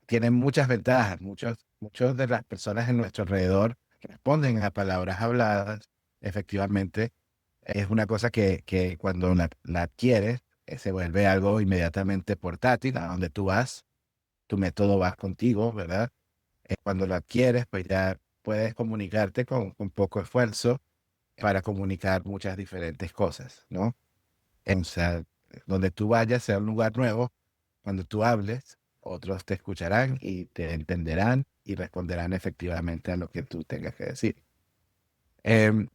Tienen muchas ventajas, muchos de las personas en nuestro alrededor responden a palabras habladas, efectivamente. Es una cosa que cuando la adquieres, se vuelve algo inmediatamente portátil, a donde tú vas, tu método va contigo, ¿verdad? Cuando lo adquieres, pues ya puedes comunicarte con poco esfuerzo para comunicar muchas diferentes cosas, ¿no? O sea, donde tú vayas, sea un lugar nuevo, cuando tú hables, otros te escucharán y te entenderán y responderán efectivamente a lo que tú tengas que decir. Em,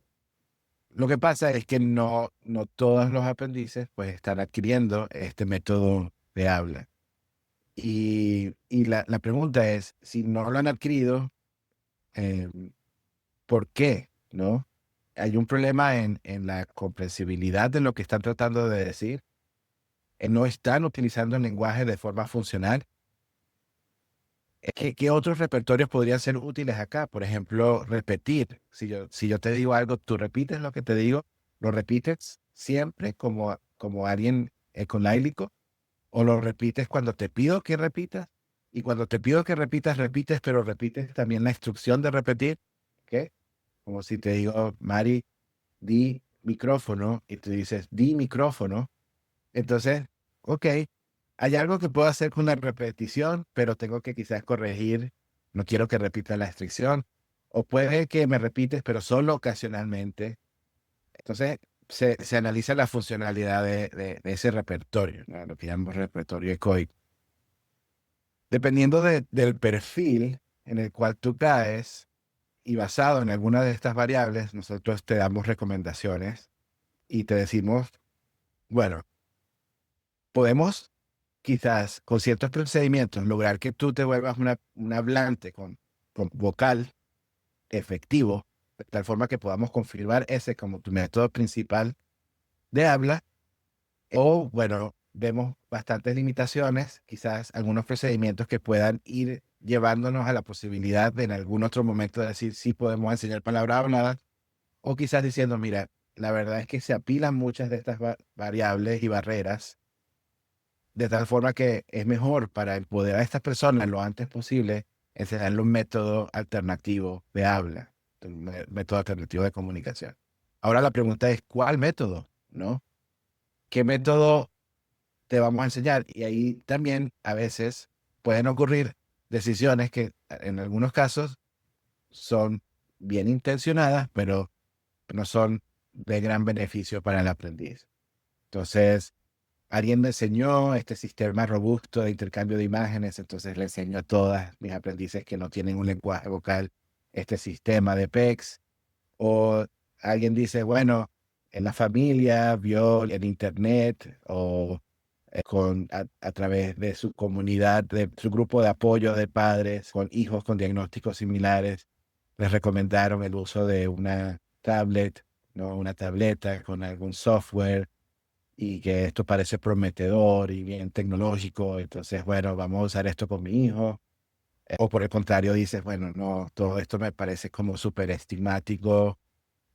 Lo que pasa es que no todos los aprendices pues están adquiriendo este método de habla. Y la pregunta es, si no lo han adquirido, eh, ¿por qué? ¿No? Hay un problema en la comprensibilidad de lo que están tratando de decir. No están utilizando el lenguaje de forma funcional. ¿Qué otros repertorios podrían ser útiles acá? Por ejemplo, repetir. Si yo te digo algo, tú repites lo que te digo, lo repites siempre como alguien ecoláilico, o lo repites cuando te pido que repitas, y cuando te pido que repitas, repites, pero repites también la instrucción de repetir, ¿ok? Como si te digo, Mari, di micrófono, y tú dices, di micrófono. Entonces, ok, hay algo que puedo hacer con la repetición, pero tengo que quizás corregir, no quiero que repita la instrucción, o puede que me repites, pero solo ocasionalmente. Entonces, se analiza la funcionalidad de ese repertorio, ¿no? Lo que llamamos repertorio ecoico. Dependiendo del perfil en el cual tú caes y basado en alguna de estas variables, nosotros te damos recomendaciones y te decimos, bueno, podemos quizás con ciertos procedimientos lograr que tú te vuelvas un hablante con vocal efectivo, de tal forma que podamos confirmar ese como tu método principal de habla. O, bueno, vemos bastantes limitaciones, quizás algunos procedimientos que puedan ir llevándonos a la posibilidad de en algún otro momento decir sí podemos enseñar palabras habladas, o quizás diciendo, mira, la verdad es que se apilan muchas de estas variables y barreras, de tal forma que es mejor para empoderar a estas personas lo antes posible enseñarle un método alternativo de habla, un método alternativo de comunicación. Ahora la pregunta es, ¿cuál método? ¿No? ¿Qué método te vamos a enseñar? Y ahí también a veces pueden ocurrir decisiones que en algunos casos son bien intencionadas, pero no son de gran beneficio para el aprendiz. Entonces, alguien me enseñó este sistema robusto de intercambio de imágenes, entonces le enseño a todas mis aprendices que no tienen un lenguaje vocal este sistema de PECS. O alguien dice, bueno, en la familia vio en internet o a través de su comunidad, de su grupo de apoyo de padres con hijos con diagnósticos similares, les recomendaron el uso de una tablet, ¿no? Una tableta con algún software y que esto parece prometedor y bien tecnológico, entonces, bueno, vamos a usar esto con mi hijo. O por el contrario, dices, bueno, no, todo esto me parece como súper estigmático,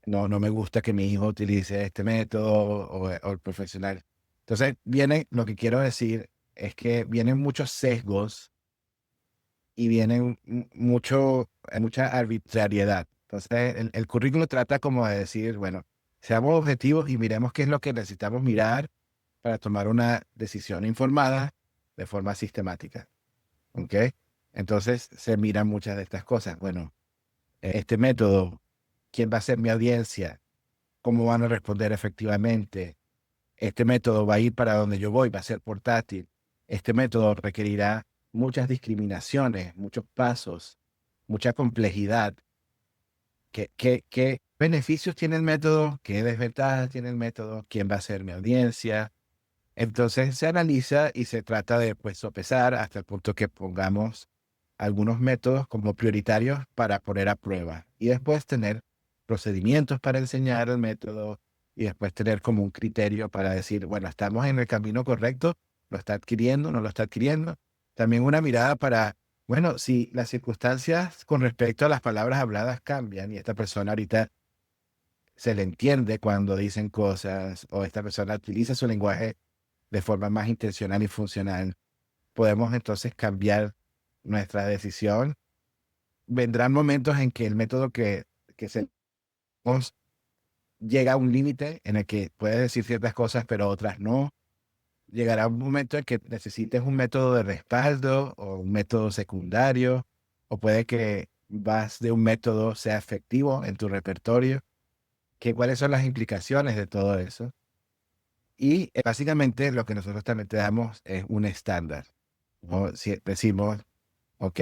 no me gusta que mi hijo utilice este método o el profesional. Entonces, lo que quiero decir es que vienen muchos sesgos y vienen mucha arbitrariedad. Entonces, el currículo trata como de decir, bueno, seamos objetivos y miremos qué es lo que necesitamos mirar para tomar una decisión informada de forma sistemática. ¿Ok? Entonces, se miran muchas de estas cosas. Bueno, este método, ¿quién va a ser mi audiencia? ¿Cómo van a responder efectivamente? Este método va a ir para donde yo voy, va a ser portátil. Este método requerirá muchas discriminaciones, muchos pasos, mucha complejidad. ¿Qué beneficios tiene el método? ¿Qué desventajas tiene el método? ¿Quién va a ser mi audiencia? Entonces se analiza y se trata de pues sopesar hasta el punto que pongamos algunos métodos como prioritarios para poner a prueba y después tener procedimientos para enseñar el método y después tener como un criterio para decir, bueno, estamos en el camino correcto, lo está adquiriendo, no lo está adquiriendo. También una mirada para, bueno, si las circunstancias con respecto a las palabras habladas cambian y esta persona ahorita se le entiende cuando dicen cosas o esta persona utiliza su lenguaje de forma más intencional y funcional, podemos entonces cambiar nuestra decisión. Vendrán momentos en que el método que se llega a un límite en el que puedes decir ciertas cosas, pero otras no. Llegará un momento en que necesites un método de respaldo o un método secundario, o puede que vas de un método sea efectivo en tu repertorio. ¿Cuáles son las implicaciones de todo eso? Y básicamente lo que nosotros también te damos es un estándar, ¿no? Si decimos, ok,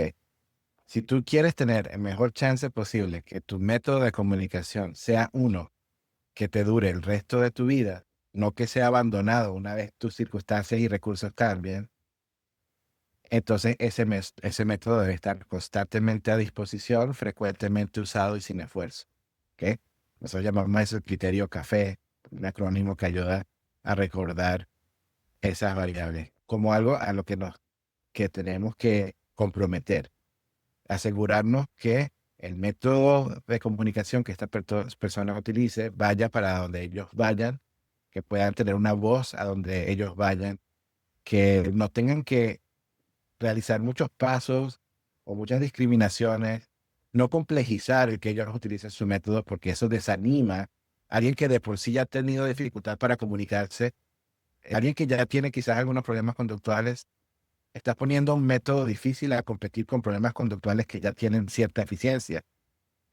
si tú quieres tener el mejor chance posible que tu método de comunicación sea uno que te dure el resto de tu vida, no que sea abandonado una vez tus circunstancias y recursos cambien, entonces ese método debe estar constantemente a disposición, frecuentemente usado y sin esfuerzo. ¿Ok? Nosotros llamamos eso el criterio café, un acrónimo que ayuda a recordar esas variables como algo a lo que tenemos que comprometer. asegurarnos que el método de comunicación que esta persona utilice vaya para donde ellos vayan, que puedan tener una voz a donde ellos vayan, que no tengan que realizar muchos pasos o muchas discriminaciones, no complejizar el que ellos utilicen su método porque eso desanima a alguien que de por sí ya ha tenido dificultad para comunicarse, alguien que ya tiene quizás algunos problemas conductuales, está poniendo un método difícil a competir con problemas conductuales que ya tienen cierta eficiencia,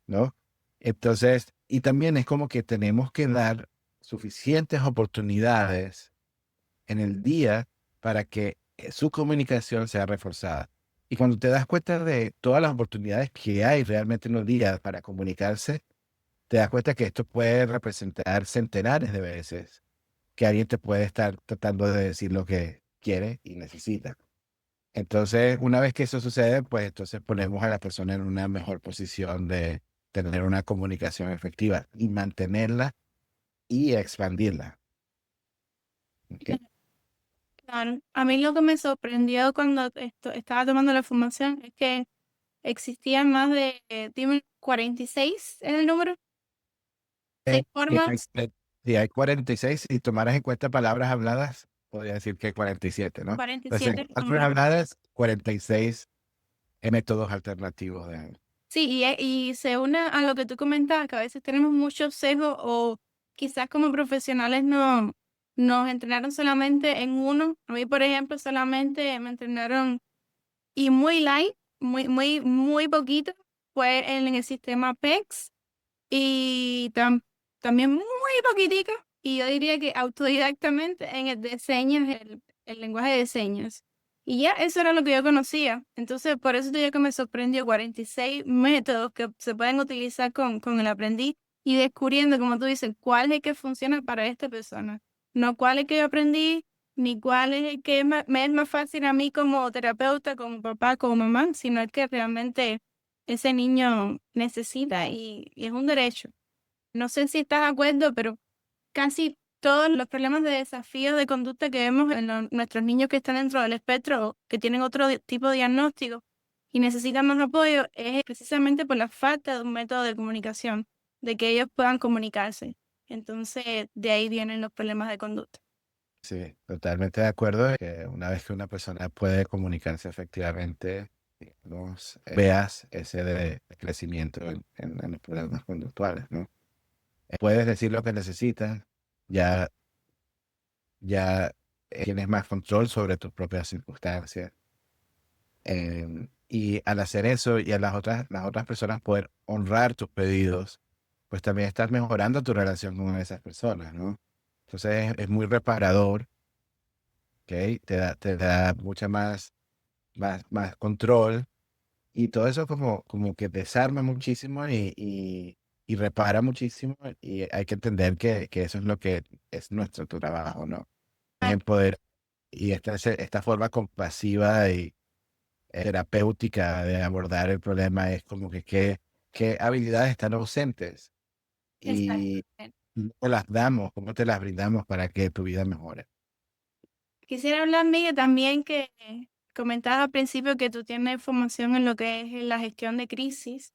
¿no? Entonces, y también es como que tenemos que dar suficientes oportunidades en el día para que su comunicación sea reforzada. Y cuando te das cuenta de todas las oportunidades que hay realmente en un día para comunicarse, te das cuenta que esto puede representar centenares de veces que alguien te puede estar tratando de decir lo que quiere y necesita. Entonces, una vez que eso sucede, pues entonces ponemos a la persona en una mejor posición de tener una comunicación efectiva y mantenerla y expandirla. ¿Ok? Claro, a mí lo que me sorprendió cuando estaba tomando la formación es que existían más de, dime, 46 en el número, seis Y hay, formas, si hay 46, si tomaras en cuenta palabras habladas, podría decir que hay 47, ¿no? Entonces, 47 palabras habladas, 46 métodos alternativos de... Sí, y se une a lo que tú comentabas, que a veces tenemos muchos sesgos o quizás como profesionales no nos entrenaron solamente en uno. A mí, por ejemplo, solamente me entrenaron y muy light, muy poquito, fue en el sistema PEX y también muy poquitico, y yo diría que autodidactamente en el de señas, el lenguaje de señas. Y ya eso era lo que yo conocía. Entonces, por eso te digo que me sorprendió 46 métodos que se pueden utilizar con el aprendiz y descubriendo, como tú dices, cuál es el que funciona para esta persona. No cuál es el que yo aprendí, ni cuál es el que me es más fácil a mí como terapeuta, como papá, como mamá, sino el que realmente ese niño necesita y es un derecho. No sé si estás de acuerdo, pero casi todos los problemas de desafío de conducta que vemos en nuestros niños que están dentro del espectro o que tienen otro tipo de diagnóstico y necesitan más apoyo es precisamente por la falta de un método de comunicación, de que ellos puedan comunicarse. Entonces, de ahí vienen los problemas de conducta. Sí, totalmente de acuerdo en que una vez que una persona puede comunicarse efectivamente, digamos, veas ese de crecimiento en los problemas conductuales, ¿no? Puedes decir lo que necesitas, ya, ya tienes más control sobre tus propias circunstancias. Y al hacer eso y a las otras personas poder honrar tus pedidos, pues también estás mejorando tu relación con esas personas, ¿no? Entonces es muy reparador, ¿ok? Te da mucha más control y todo eso como que desarma muchísimo y repara muchísimo y hay que entender que eso es lo que es nuestro trabajo, ¿no? Es en poder y esta forma compasiva y terapéutica de abordar el problema es como que qué habilidades están ausentes y Exactamente. cómo te las damos, cómo te las brindamos para que tu vida mejore. Quisiera hablar, Miguel, también que comentabas al principio que tú tienes formación en lo que es la gestión de crisis.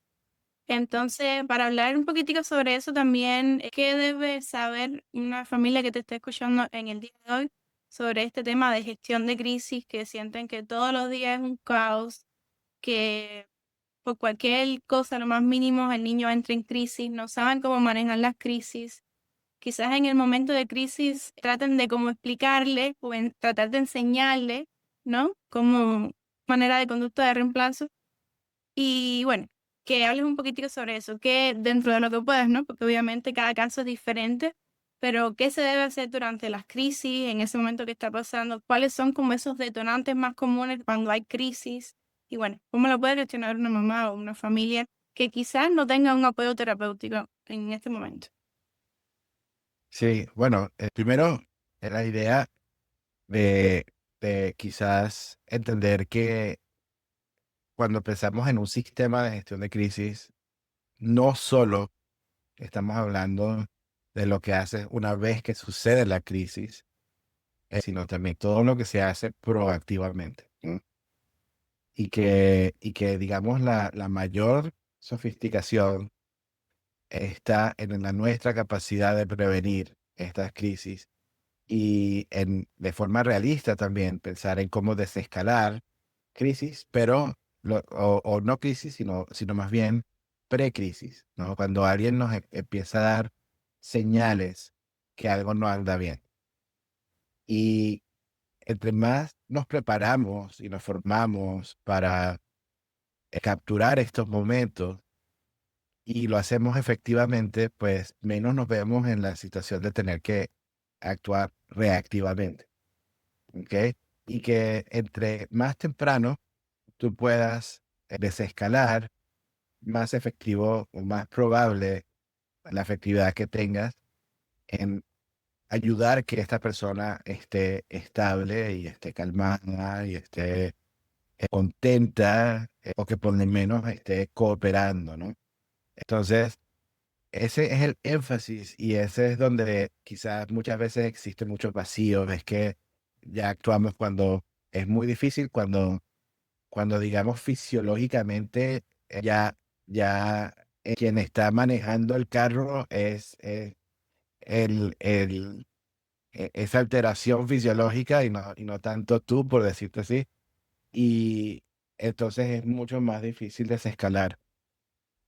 Entonces, para hablar un poquitico sobre eso también, ¿qué debe saber una familia que te esté escuchando en el día de hoy sobre este tema de gestión de crisis, que sienten que todos los días es un caos, que por cualquier cosa, lo más mínimo, el niño entra en crisis, no saben cómo manejar las crisis? Quizás en el momento de crisis traten de cómo explicarle o tratar de enseñarle, ¿no? Como manera de conducta de reemplazo. Y bueno, que hables un poquitico sobre eso, que dentro de lo que puedas, ¿no? Porque obviamente cada caso es diferente, pero ¿qué se debe hacer durante las crisis, en ese momento que está pasando? ¿Cuáles son como esos detonantes más comunes cuando hay crisis? Y bueno, ¿cómo lo puede gestionar una mamá o una familia que quizás no tenga un apoyo terapéutico en este momento? Sí, bueno, primero la idea de, de quizás entender que cuando pensamos en un sistema de gestión de crisis, no solo estamos hablando de lo que hace una vez que sucede la crisis, sino también todo lo que se hace proactivamente, ¿no? y que digamos, la mayor sofisticación está en la nuestra capacidad de prevenir estas crisis y de forma realista también pensar en cómo desescalar crisis, pero o no crisis, sino más bien precrisis, ¿no? Cuando alguien nos empieza a dar señales que algo no anda bien. Y entre más nos preparamos y nos formamos para capturar estos momentos y lo hacemos efectivamente, pues menos nos vemos en la situación de tener que actuar reactivamente, ¿ok? Y que entre más temprano tú puedas desescalar, más efectivo o más probable la efectividad que tengas en ayudar que esta persona esté estable y esté calmada y esté contenta o que por lo menos esté cooperando, ¿no? Entonces, ese es el énfasis y ese es donde quizás muchas veces existe mucho vacío. Es que ya actuamos cuando es muy difícil, cuando digamos fisiológicamente ya quien está manejando el carro es esa alteración fisiológica y no tanto tú, por decirte así. Y entonces es mucho más difícil desescalar.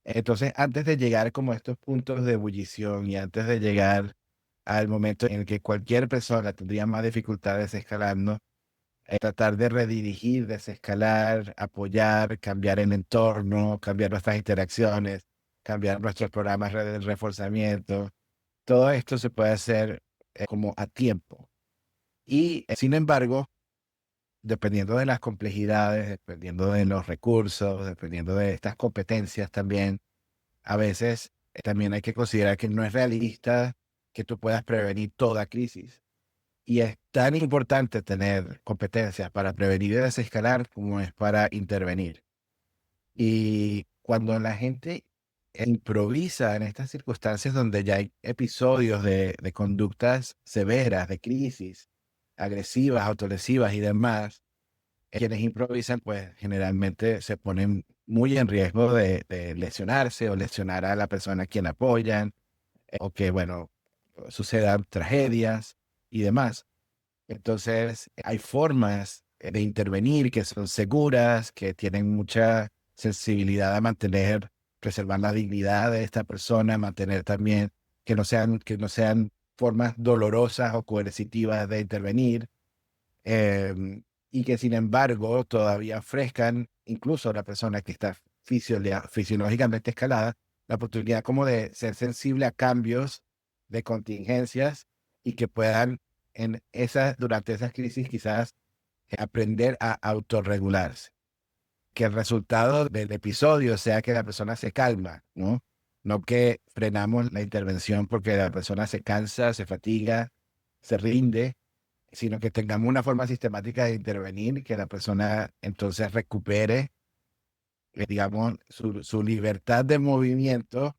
Entonces, antes de llegar como a estos puntos de ebullición y antes de llegar al momento en el que cualquier persona tendría más dificultades escalando, tratar de redirigir, desescalar, apoyar, cambiar el entorno, cambiar nuestras interacciones, cambiar nuestros programas de reforzamiento. Todo esto se puede hacer como a tiempo. Y sin embargo, dependiendo de las complejidades, dependiendo de los recursos, dependiendo de estas competencias también, a veces también hay que considerar que no es realista que tú puedas prevenir toda crisis. Y es tan importante tener competencias para prevenir y desescalar como es para intervenir. Y cuando la gente improvisa en estas circunstancias donde ya hay episodios de conductas severas, de crisis, agresivas, autolesivas y demás, quienes improvisan, pues generalmente se ponen muy en riesgo de lesionarse o lesionar a la persona a quien apoyan, o que, bueno, sucedan tragedias y demás. Entonces, hay formas de intervenir que son seguras, que tienen mucha sensibilidad a mantener, preservar la dignidad de esta persona, mantener también que no sean formas dolorosas o coercitivas de intervenir, y que sin embargo todavía ofrezcan incluso a la persona que está fisiológicamente escalada la oportunidad como de ser sensible a cambios de contingencias y que puedan durante esas crisis quizás aprender a autorregularse. Que el resultado del episodio sea que la persona se calma, ¿no? No que frenamos la intervención porque la persona se cansa, se fatiga, se rinde, sino que tengamos una forma sistemática de intervenir, que la persona entonces recupere, digamos, su libertad de movimiento,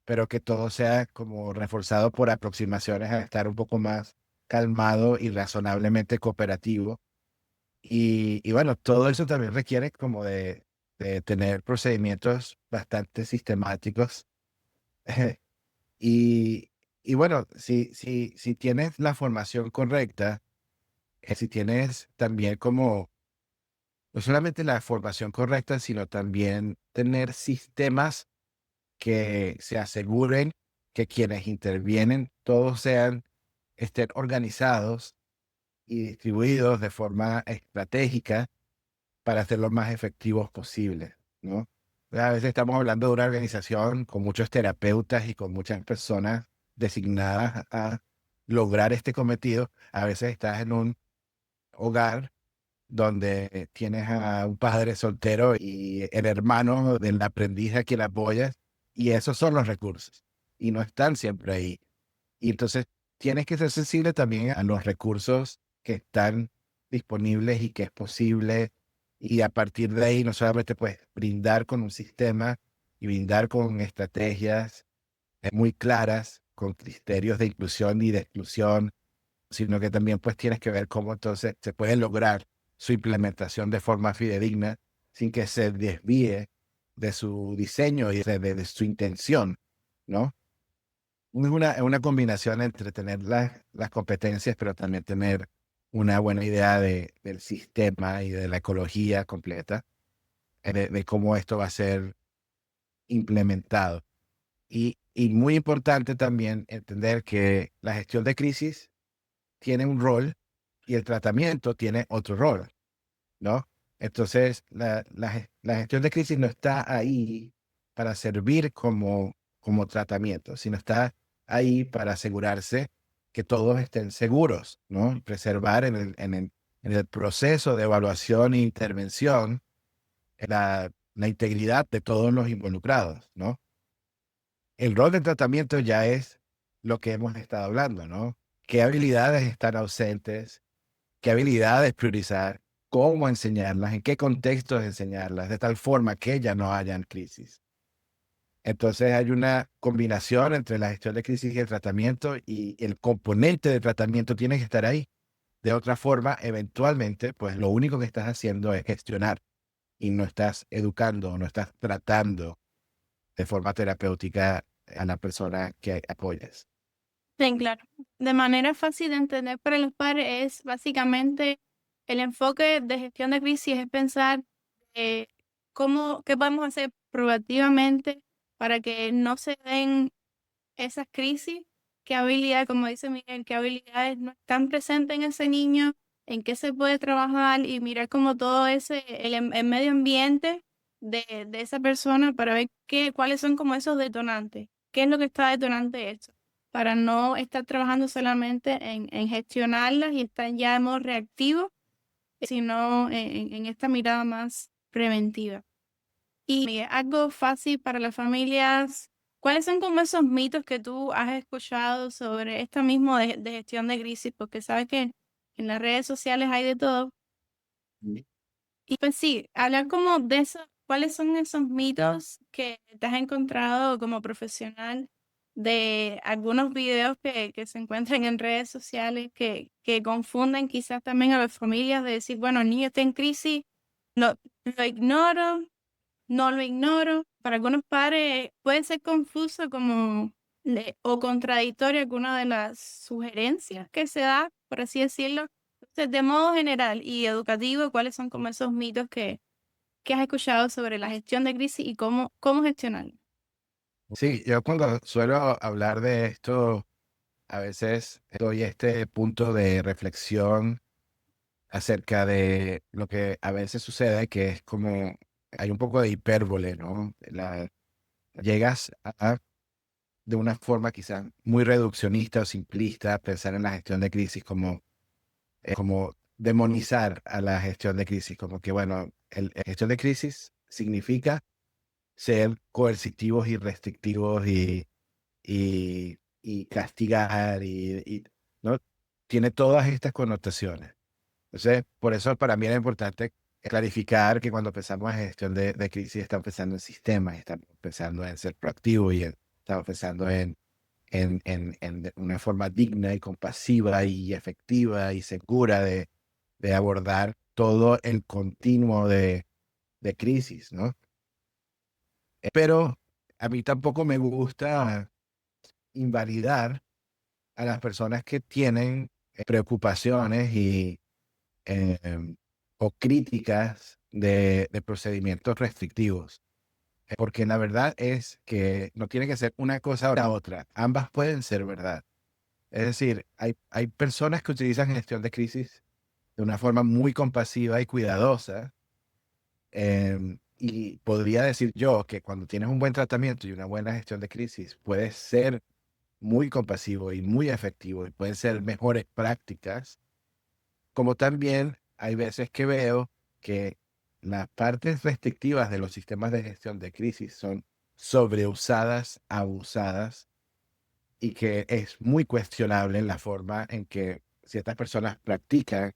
pero que todo sea como reforzado por aproximaciones a estar un poco más calmado y razonablemente cooperativo. Y bueno, todo eso también requiere como de tener procedimientos bastante sistemáticos. Y, y bueno, si tienes la formación correcta, si tienes también como no solamente la formación correcta, sino también tener sistemas que se aseguren que quienes intervienen todos estén organizados y distribuidos de forma estratégica para ser lo más efectivos posible, ¿no? A veces estamos hablando de una organización con muchos terapeutas y con muchas personas designadas a lograr este cometido. A veces estás en un hogar donde tienes a un padre soltero y el hermano del aprendiz a quien apoyas, y esos son los recursos, y no están siempre ahí. Y entonces tienes que ser sensible también a los recursos que están disponibles y que es posible, y a partir de ahí no solamente pues brindar con un sistema y brindar con estrategias muy claras, con criterios de inclusión y de exclusión, sino que también pues tienes que ver cómo entonces se puede lograr su implementación de forma fidedigna sin que se desvíe de su diseño y de su intención, ¿no? Es una combinación entre tener las competencias, pero también tener una buena idea del sistema y de la ecología completa, de cómo esto va a ser implementado. Y muy importante también entender que la gestión de crisis tiene un rol y el tratamiento tiene otro rol, ¿no? Entonces, la gestión de crisis no está ahí para servir como tratamiento, sino está ahí para asegurarse que todos estén seguros, ¿no? Y preservar en el proceso de evaluación e intervención la integridad de todos los involucrados, ¿no? El rol del tratamiento ya es lo que hemos estado hablando, ¿no? ¿Qué habilidades están ausentes? ¿Qué habilidades priorizar? ¿Cómo enseñarlas? ¿En qué contextos enseñarlas? De tal forma que ya no hayan crisis. Entonces hay una combinación entre la gestión de crisis y el tratamiento, y el componente de tratamiento tiene que estar ahí. De otra forma, eventualmente, pues lo único que estás haciendo es gestionar y no estás educando, no estás tratando de forma terapéutica a la persona que apoyas. Sí, claro. De manera fácil de entender para los padres es básicamente el enfoque de gestión de crisis es pensar eh, qué podemos hacer proactivamente para que no se den esas crisis, qué habilidades, como dice Miguel, qué habilidades no están presentes en ese niño, en qué se puede trabajar y mirar como todo el medio ambiente de esa persona para ver cuáles son como esos detonantes, qué es lo que está detonante esto, para no estar trabajando solamente en gestionarlas y estar ya de modo reactivo, sino en esta mirada más preventiva. Y Miguel, algo fácil para las familias. ¿Cuáles son como esos mitos que tú has escuchado sobre esto mismo de gestión de crisis? Porque sabes que en las redes sociales hay de todo. Y pues sí, hablar como de eso, ¿cuáles son esos mitos que te has encontrado como profesional de algunos videos que se encuentran en redes sociales que confunden quizás también a las familias de decir, bueno, el niño está en crisis, lo, lo ignoro, no lo ignoro. Para algunos padres puede ser confuso o contradictorio alguna de las sugerencias que se da, por así decirlo. Entonces, de modo general y educativo, ¿cuáles son como esos mitos que has escuchado sobre la gestión de crisis y cómo gestionarlo? Sí, yo cuando suelo hablar de esto, a veces doy este punto de reflexión acerca de lo que a veces sucede, que es como hay un poco de hipérbole, ¿no? Llegas de una forma quizás muy reduccionista o simplista, a pensar en la gestión de crisis como demonizar a la gestión de crisis, como que, bueno, la gestión de crisis significa ser coercitivos y restrictivos y castigar ¿no? Tiene todas estas connotaciones. Entonces, por eso para mí era importante clarificar que cuando pensamos en gestión de crisis, estamos pensando en sistemas, estamos pensando en ser proactivo y estamos pensando en de una forma digna y compasiva y efectiva y segura de abordar todo el continuo de crisis, ¿no? Pero a mí tampoco me gusta invalidar a las personas que tienen preocupaciones em, o críticas de procedimientos restrictivos. Porque la verdad es que no tiene que ser una cosa o la otra. Ambas pueden ser verdad. Es decir, hay personas que utilizan gestión de crisis de una forma muy compasiva y cuidadosa. Y podría decir yo que cuando tienes un buen tratamiento y una buena gestión de crisis, puedes ser muy compasivo y muy efectivo y pueden ser mejores prácticas, como también hay veces que veo que las partes restrictivas de los sistemas de gestión de crisis son sobreusadas, abusadas, y que es muy cuestionable la forma en que ciertas personas practican,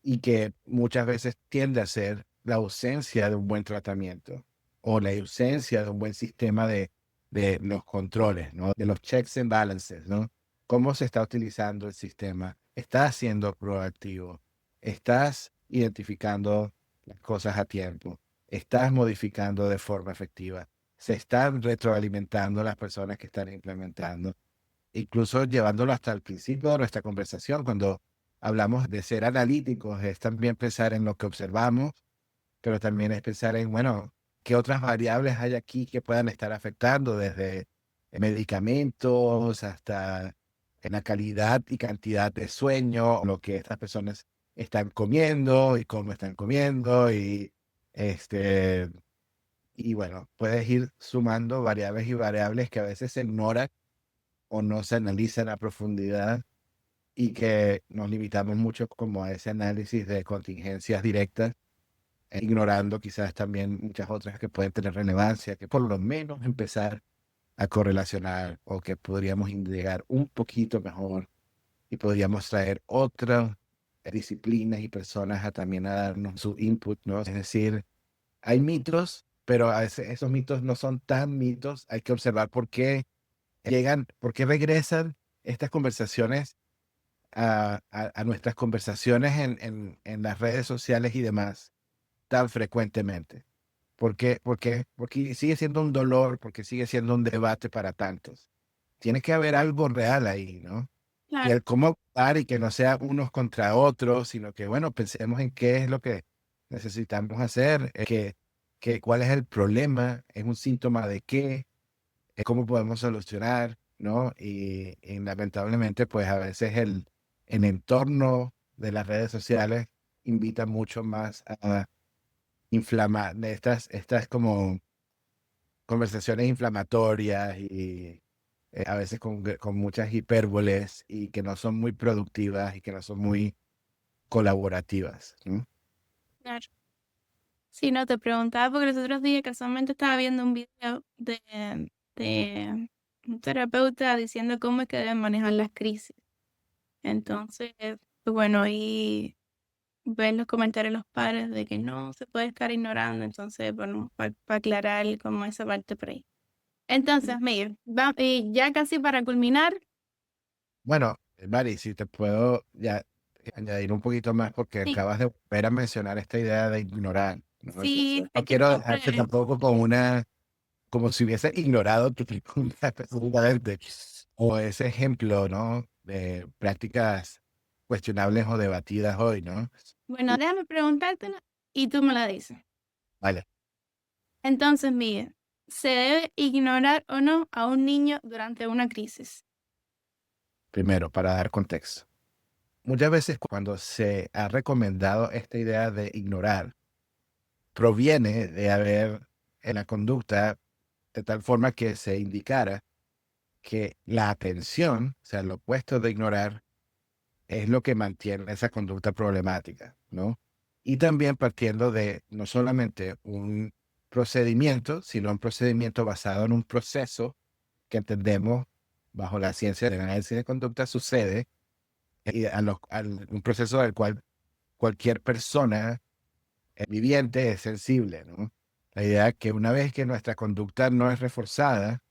y que muchas veces tiende a ser la ausencia de un buen tratamiento o la ausencia de un buen sistema de los controles, ¿no? De los checks and balances, ¿no? ¿Cómo se está utilizando el sistema? ¿Estás siendo proactivo? ¿Estás identificando las cosas a tiempo? estás modificando de forma efectiva. Se están retroalimentando las personas que están implementando, incluso llevándolo hasta el principio de nuestra conversación, cuando hablamos de ser analíticos, es también pensar en lo que observamos, pero también es pensar en, bueno, qué otras variables hay aquí que puedan estar afectando, desde medicamentos hasta en la calidad y cantidad de sueño, lo que estas personas están comiendo y cómo están comiendo este, y bueno, puedes ir sumando variables y variables que a veces se ignoran o no se analizan a profundidad y que nos limitamos mucho como a ese análisis de contingencias directas, ignorando quizás también muchas otras que pueden tener relevancia, que por lo menos empezar a correlacionar o que podríamos llegar un poquito mejor y podríamos traer otras disciplinas y personas a también a darnos su input, ¿no? Es decir, hay mitos, pero a veces esos mitos no son tan mitos. Hay que observar por qué llegan, por qué regresan estas conversaciones a nuestras conversaciones en las redes sociales y demás tan frecuentemente. ¿Por qué? Porque sigue siendo un dolor, porque sigue siendo un debate para tantos. Tiene que haber algo real ahí, ¿no? Y Claro, el cómo actuar y que no sea unos contra otros, sino que, bueno, pensemos en qué es lo que necesitamos hacer, que cuál es el problema, es un síntoma de qué, cómo podemos solucionar, ¿no? Y lamentablemente, pues a veces el entorno de las redes sociales invita mucho más a inflamar estas como conversaciones inflamatorias y a veces con muchas hipérboles y que no son muy productivas y que no son muy colaborativas, ¿no? claro. Sí, no, te preguntaba porque los otros días casualmente estaba viendo un video de un terapeuta diciendo cómo es que deben manejar las crisis. Entonces, pues bueno, ahí ven los comentarios de los padres de que no se puede estar ignorando. Entonces, bueno, para aclarar como esa parte por ahí. Entonces, Miguel, y ya casi para culminar, Bueno, Mari, si te puedo ya añadir un poquito más porque sí, acabas de volver a mencionar esta idea de ignorar, ¿no? sí, No es que quiero siempre, dejarte tampoco con como si hubiese ignorado tu pregunta específicamente, o ese ejemplo, ¿no? De prácticas cuestionables o debatidas hoy, ¿no? bueno, déjame preguntártela y tú me la dices. Vale, Entonces, Miguel, ¿se debe ignorar o no a un niño durante una crisis? primero, para dar contexto. Muchas veces cuando se ha recomendado esta idea de ignorar, proviene de haber en la conducta de tal forma que se indicara que la atención, o sea, lo opuesto de ignorar, es lo que mantiene esa conducta problemática, ¿no? Y también partiendo de no solamente un procedimiento, sino un procedimiento basado en un proceso que entendemos bajo la ciencia del análisis de conducta sucede, y un proceso del cual cualquier persona viviente es sensible, ¿no? La idea que una vez que nuestra conducta no es reforzada,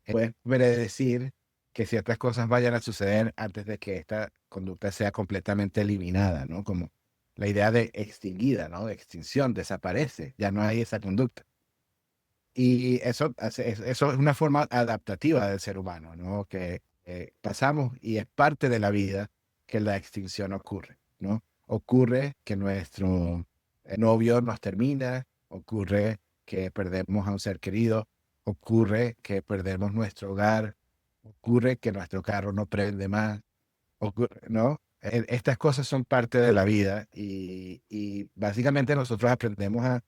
puede predecir que ciertas cosas vayan a suceder antes de que esta conducta sea completamente eliminada, ¿no? Como la idea de extinguida, ¿no? De extinción, desaparece, ya no hay esa conducta. Y eso es una forma adaptativa del ser humano, ¿no? Que pasamos y es parte de la vida que la extinción ocurre, ¿no? Ocurre que nuestro novio nos termina, ocurre que perdemos a un ser querido, ocurre que perdemos nuestro hogar, ocurre que nuestro carro no prende más, ¿no? Estas cosas son parte de la vida y básicamente nosotros aprendemos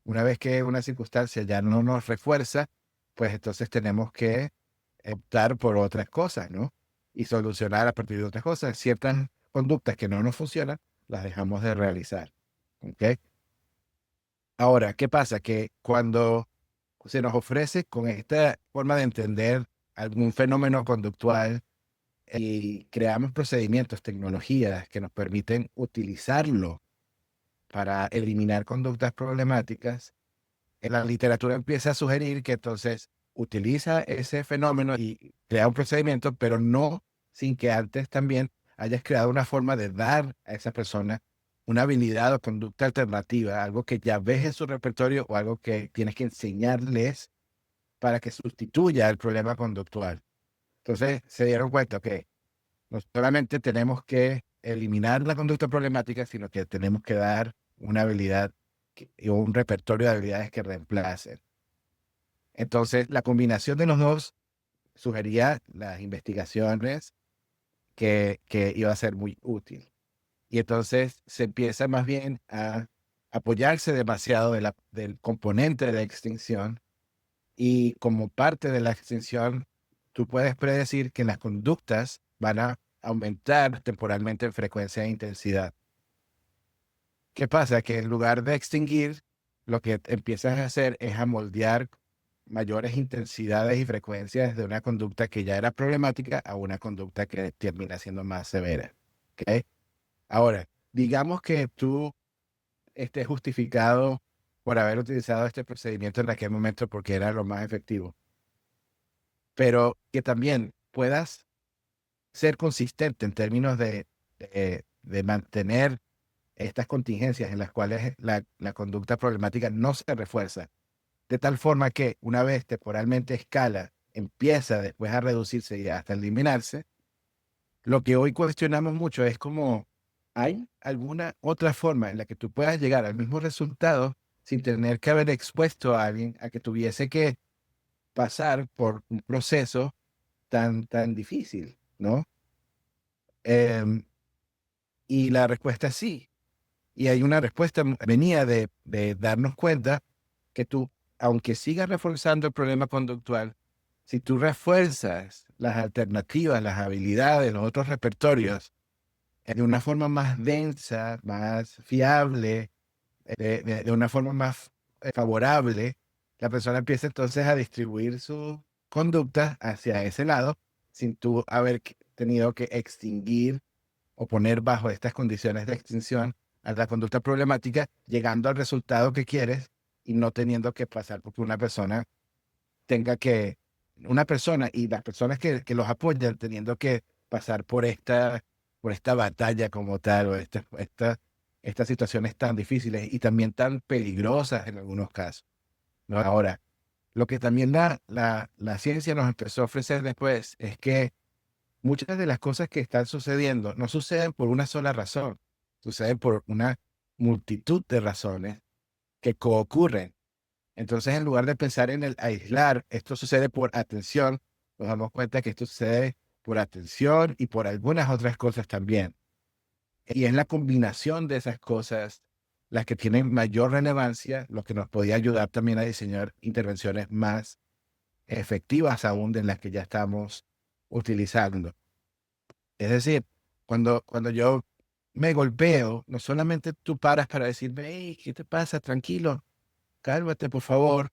una vez que una circunstancia ya no nos refuerza, pues entonces tenemos que optar por otras cosas, ¿no? Y solucionar a partir de otras cosas. Ciertas conductas que no nos funcionan, las dejamos de realizar, ¿ok? Ahora, ¿qué pasa? Que cuando se nos ofrece con esta forma de entender algún fenómeno conductual, y creamos procedimientos, tecnologías que nos permiten utilizarlo para eliminar conductas problemáticas, en la literatura empieza a sugerir que entonces utiliza ese fenómeno y crea un procedimiento, pero no sin que antes también hayas creado una forma de dar a esa persona una habilidad o conducta alternativa, algo que ya ves en su repertorio o algo que tienes que enseñarles para que sustituya el problema conductual. Entonces se dieron cuenta que no solamente tenemos que eliminar la conducta problemática, sino que tenemos que dar una habilidad o un repertorio de habilidades que reemplacen. Entonces, la combinación de los dos sugería las investigaciones que iba a ser muy útil. Y entonces se empieza más bien a apoyarse demasiado del componente de extinción, y como parte de la extinción, tú puedes predecir que las conductas van a aumentar temporalmente en frecuencia e intensidad. ¿Qué pasa? Que en lugar de extinguir, lo que empiezas a hacer es a moldear mayores intensidades y frecuencias de una conducta que ya era problemática a una conducta que termina siendo más severa. ¿Ok? Ahora, digamos que tú estés justificado por haber utilizado este procedimiento en aquel momento porque era lo más efectivo, pero que también puedas ser consistente en términos de mantener estas contingencias en las cuales la conducta problemática no se refuerza, de tal forma que una vez temporalmente escala, empieza después a reducirse y hasta eliminarse. Lo que hoy cuestionamos mucho es cómo hay alguna otra forma en la que tú puedas llegar al mismo resultado sin tener que haber expuesto a alguien a que tuviese que pasar por un proceso tan difícil, ¿no? Em, y la respuesta es sí. Y hay una respuesta, venía de darnos cuenta que tú, aunque sigas reforzando el problema conductual, si tú refuerzas las alternativas, las habilidades, los otros repertorios, de una forma más densa, más fiable, de una forma más favorable, la persona empieza entonces a distribuir su conducta hacia ese lado sin tú haber tenido que extinguir o poner bajo estas condiciones de extinción a la conducta problemática, llegando al resultado que quieres y no teniendo que pasar porque una persona tenga que, una persona y las personas que los apoyan teniendo que pasar por esta batalla como tal, o estas situaciones tan difíciles y también tan peligrosas en algunos casos, ¿no? Ahora, lo que también la ciencia nos empezó a ofrecer después es que muchas de las cosas que están sucediendo no suceden por una sola razón, suceden por una multitud de razones que coocurren. Entonces, en lugar de pensar en el aislar, esto sucede por atención, nos damos cuenta que esto sucede por atención y por algunas otras cosas también. Y es la combinación de esas cosas las que tienen mayor relevancia, lo que nos podía ayudar también a diseñar intervenciones más efectivas aún de las que ya estamos utilizando. Es decir, cuando yo me golpeo, no solamente tú paras para decirme, hey, ¿qué te pasa? Tranquilo, cálmate, por favor,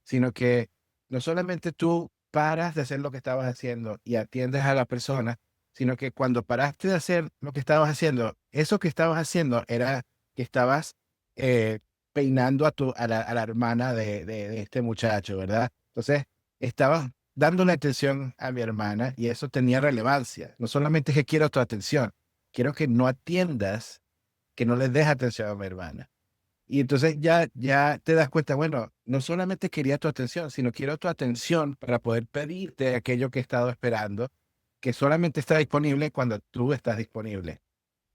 sino que no solamente tú paras de hacer lo que estabas haciendo y atiendes a la persona, sino que cuando paraste de hacer lo que estabas haciendo, eso que estabas haciendo era que estabas eh, peinando a la hermana de este muchacho, ¿verdad? Entonces, estabas dándole atención a mi hermana y eso tenía relevancia. No solamente es que quiero tu atención, quiero que no atiendas, que no le des atención a mi hermana. Y entonces ya te das cuenta, bueno, no solamente quería tu atención, sino quiero tu atención para poder pedirte aquello que he estado esperando, que solamente está disponible cuando tú estás disponible,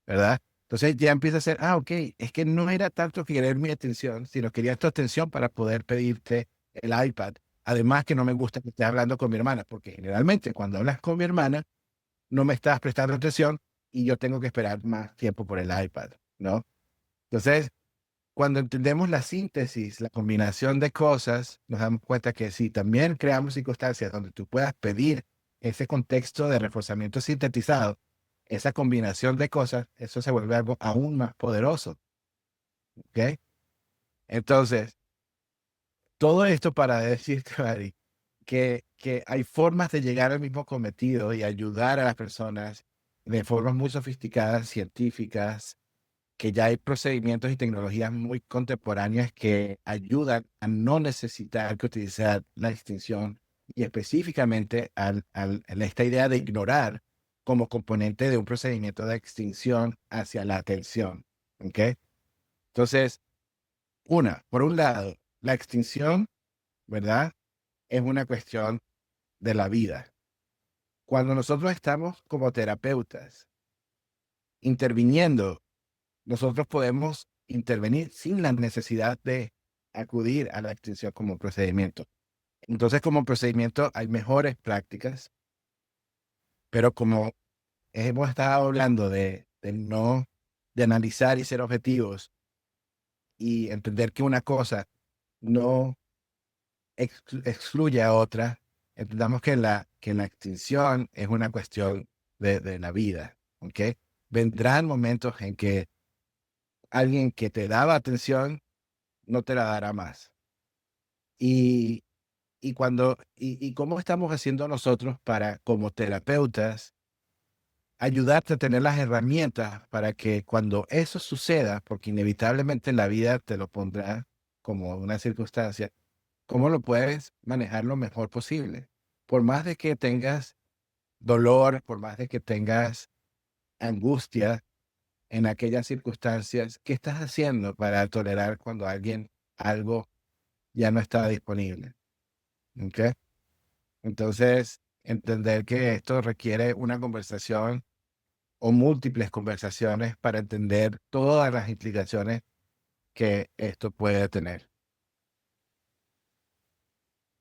¿verdad? Entonces ya empieza a ser, ok, es que no era tanto querer mi atención, sino quería tu atención para poder pedirte el iPad. Además que no me gusta que estés hablando con mi hermana, porque generalmente cuando hablas con mi hermana, no me estás prestando atención y yo tengo que esperar más tiempo por el iPad, ¿no? Entonces, cuando entendemos la síntesis, la combinación de cosas, nos damos cuenta que sí, también creamos circunstancias donde tú puedas pedir ese contexto de reforzamiento sintetizado, esa combinación de cosas, eso se vuelve algo aún más poderoso. ¿Ok? Entonces, todo esto para decirte, Mari, que hay formas de llegar al mismo cometido y ayudar a las personas de formas muy sofisticadas, científicas, que ya hay procedimientos y tecnologías muy contemporáneas que ayudan a no necesitar que utilizar la extinción y específicamente a esta idea de ignorar como componente de un procedimiento de extinción hacia la atención. ¿ok? Entonces, por un lado, la extinción, ¿verdad? Es una cuestión de la vida. Cuando nosotros estamos como terapeutas interviniendo, nosotros podemos intervenir sin la necesidad de acudir a la extinción como procedimiento. Entonces, como procedimiento hay mejores prácticas, pero como hemos estado hablando de analizar y ser objetivos y entender que una cosa no excluye a otra, entendamos que la extinción es una cuestión de la vida, ¿ok? Vendrán momentos en que alguien que te daba atención no te la dará más. Y, y cómo estamos haciendo nosotros para, como terapeutas, ayudarte a tener las herramientas para que cuando eso suceda, porque inevitablemente la vida te lo pondrá como una circunstancia, cómo lo puedes manejar lo mejor posible. Por más de que tengas dolor, por más de que tengas angustia en aquellas circunstancias, ¿qué estás haciendo para tolerar cuando algo ya no está disponible? ¿Ok? Entonces, entender que esto requiere una conversación o múltiples conversaciones para entender todas las implicaciones que esto puede tener.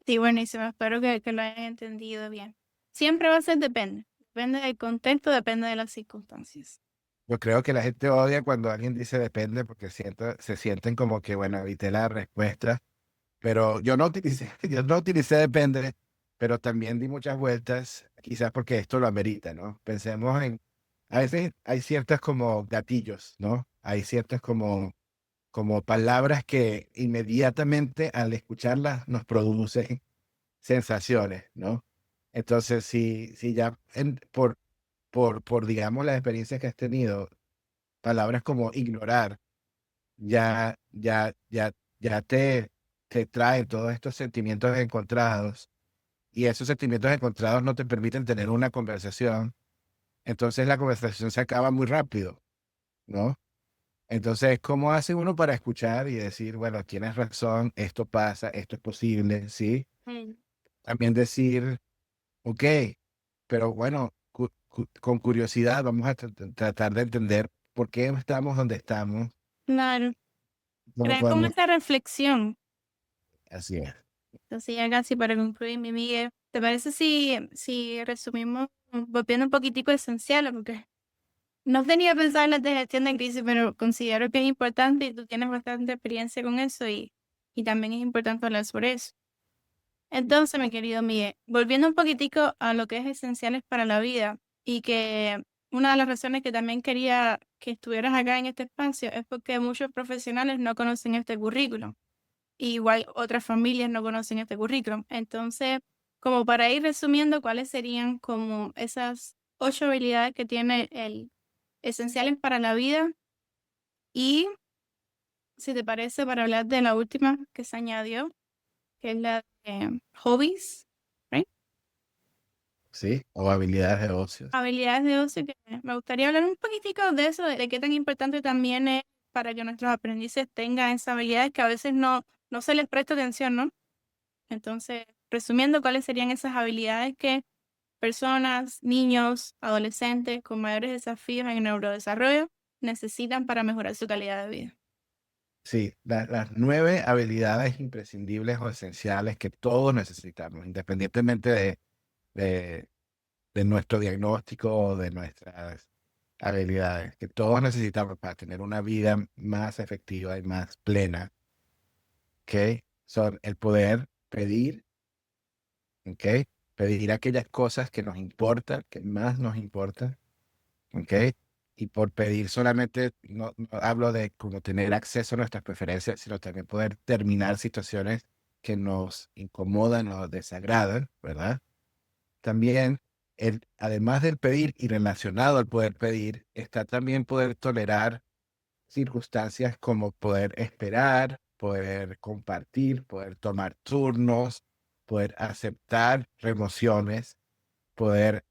Sí, buenísimo. Espero que lo hayan entendido bien. Siempre va a ser depende. Depende del contexto, depende de las circunstancias. Yo creo que la gente odia cuando alguien dice depende porque se sienten como que, bueno, evité la respuesta, pero yo no utilicé, yo no utilicé depende, pero también di muchas vueltas, quizás porque esto lo amerita, ¿no? Pensemos a veces hay ciertas como gatillos, ¿no? Hay ciertas como palabras que inmediatamente al escucharlas nos producen sensaciones, ¿no? Entonces, si ya digamos, las experiencias que has tenido, palabras como ignorar, ya, ya, ya, ya te traen todos estos sentimientos encontrados y esos sentimientos encontrados no te permiten tener una conversación, entonces la conversación se acaba muy rápido, ¿no? Entonces, ¿cómo hace uno para escuchar y decir, bueno, tienes razón, esto pasa, esto es posible, ¿sí? Mm. También decir, ok, pero bueno, con curiosidad vamos a tratar de entender por qué estamos donde estamos, Claro. cómo Crear como podemos, esta reflexión. así es. Entonces, ya casi para concluir, mi Miguel, ¿te parece si resumimos, volviendo un poquitico esencial? Porque no tenía pensado en la de gestión de crisis, pero considero que es importante y tú tienes bastante experiencia con eso y también es importante hablar sobre eso. Entonces, mi querido Miguel, volviendo un poquitico a lo que es esenciales para la vida y que una de las razones que también quería que estuvieras acá en este espacio es porque muchos profesionales no conocen este currículum. Y igual otras familias no conocen este currículum. Entonces, como para ir resumiendo, ¿cuáles serían como esas 8 habilidades que tiene el esenciales para la vida? Y si te parece, para hablar de la última que se añadió, que es la de hobbies, ¿right? Sí, o habilidades de ocios. Habilidades de ocio, que me gustaría hablar un poquitico de eso, de qué tan importante también es para que nuestros aprendices tengan esas habilidades que a veces no se les presta atención, ¿no? Entonces, resumiendo, ¿cuáles serían esas habilidades que personas, niños, adolescentes con mayores desafíos en el neurodesarrollo necesitan para mejorar su calidad de vida? Sí, las 9 habilidades imprescindibles o esenciales que todos necesitamos, independientemente de, de nuestro diagnóstico o de nuestras habilidades, que todos necesitamos para tener una vida más efectiva y más plena, ¿ok? Son el poder pedir, ¿ok? Pedir aquellas cosas que nos importan, que más nos importan, ¿ok? Y por pedir solamente, no hablo de como tener acceso a nuestras preferencias, sino también poder terminar situaciones que nos incomodan o desagradan, ¿verdad? También, además del pedir y relacionado al poder pedir, está también poder tolerar circunstancias como poder esperar, poder compartir, poder tomar turnos, poder aceptar remociones, poder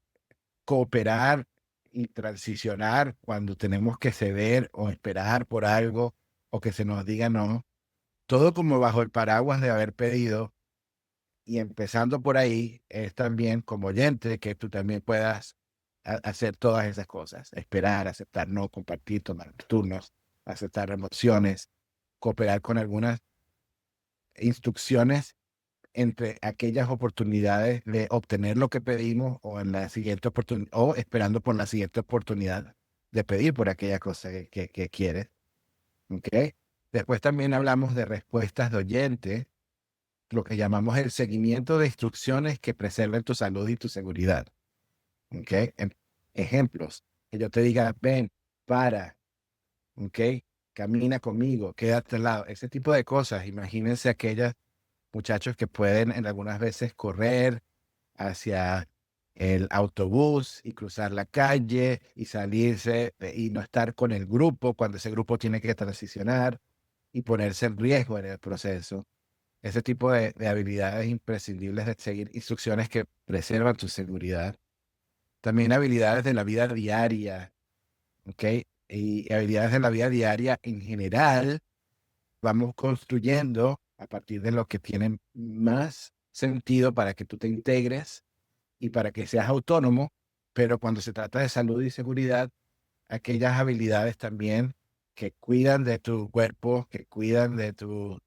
cooperar y transicionar cuando tenemos que ceder o esperar por algo o que se nos diga no. Todo como bajo el paraguas de haber pedido y empezando por ahí es también como oyente que tú también puedas hacer todas esas cosas, esperar, aceptar no, compartir, tomar turnos, aceptar emociones, cooperar con algunas instrucciones entre aquellas oportunidades de obtener lo que pedimos o en la siguiente oportunidad o esperando por la siguiente oportunidad de pedir por aquella cosa que quieres. ¿Ok? Después también hablamos de respuestas de oyente, lo que llamamos el seguimiento de instrucciones que preserven tu salud y tu seguridad. ¿Ok? Ejemplos, que yo te diga, ven, para, ¿ok? Camina conmigo, quédate al lado, ese tipo de cosas. Imagínense aquellas muchachos que pueden en algunas veces correr hacia el autobús y cruzar la calle y salirse y no estar con el grupo cuando ese grupo tiene que transicionar y ponerse en riesgo en el proceso. Ese tipo de habilidades imprescindibles de seguir instrucciones que preservan tu seguridad. También habilidades de la vida diaria, ¿ok? Y habilidades de la vida diaria en general vamos construyendo a partir de lo que tienen más sentido para que tú te integres y para que seas autónomo, pero cuando se trata de salud y seguridad, aquellas habilidades también que cuidan de tu cuerpo, que cuidan de tu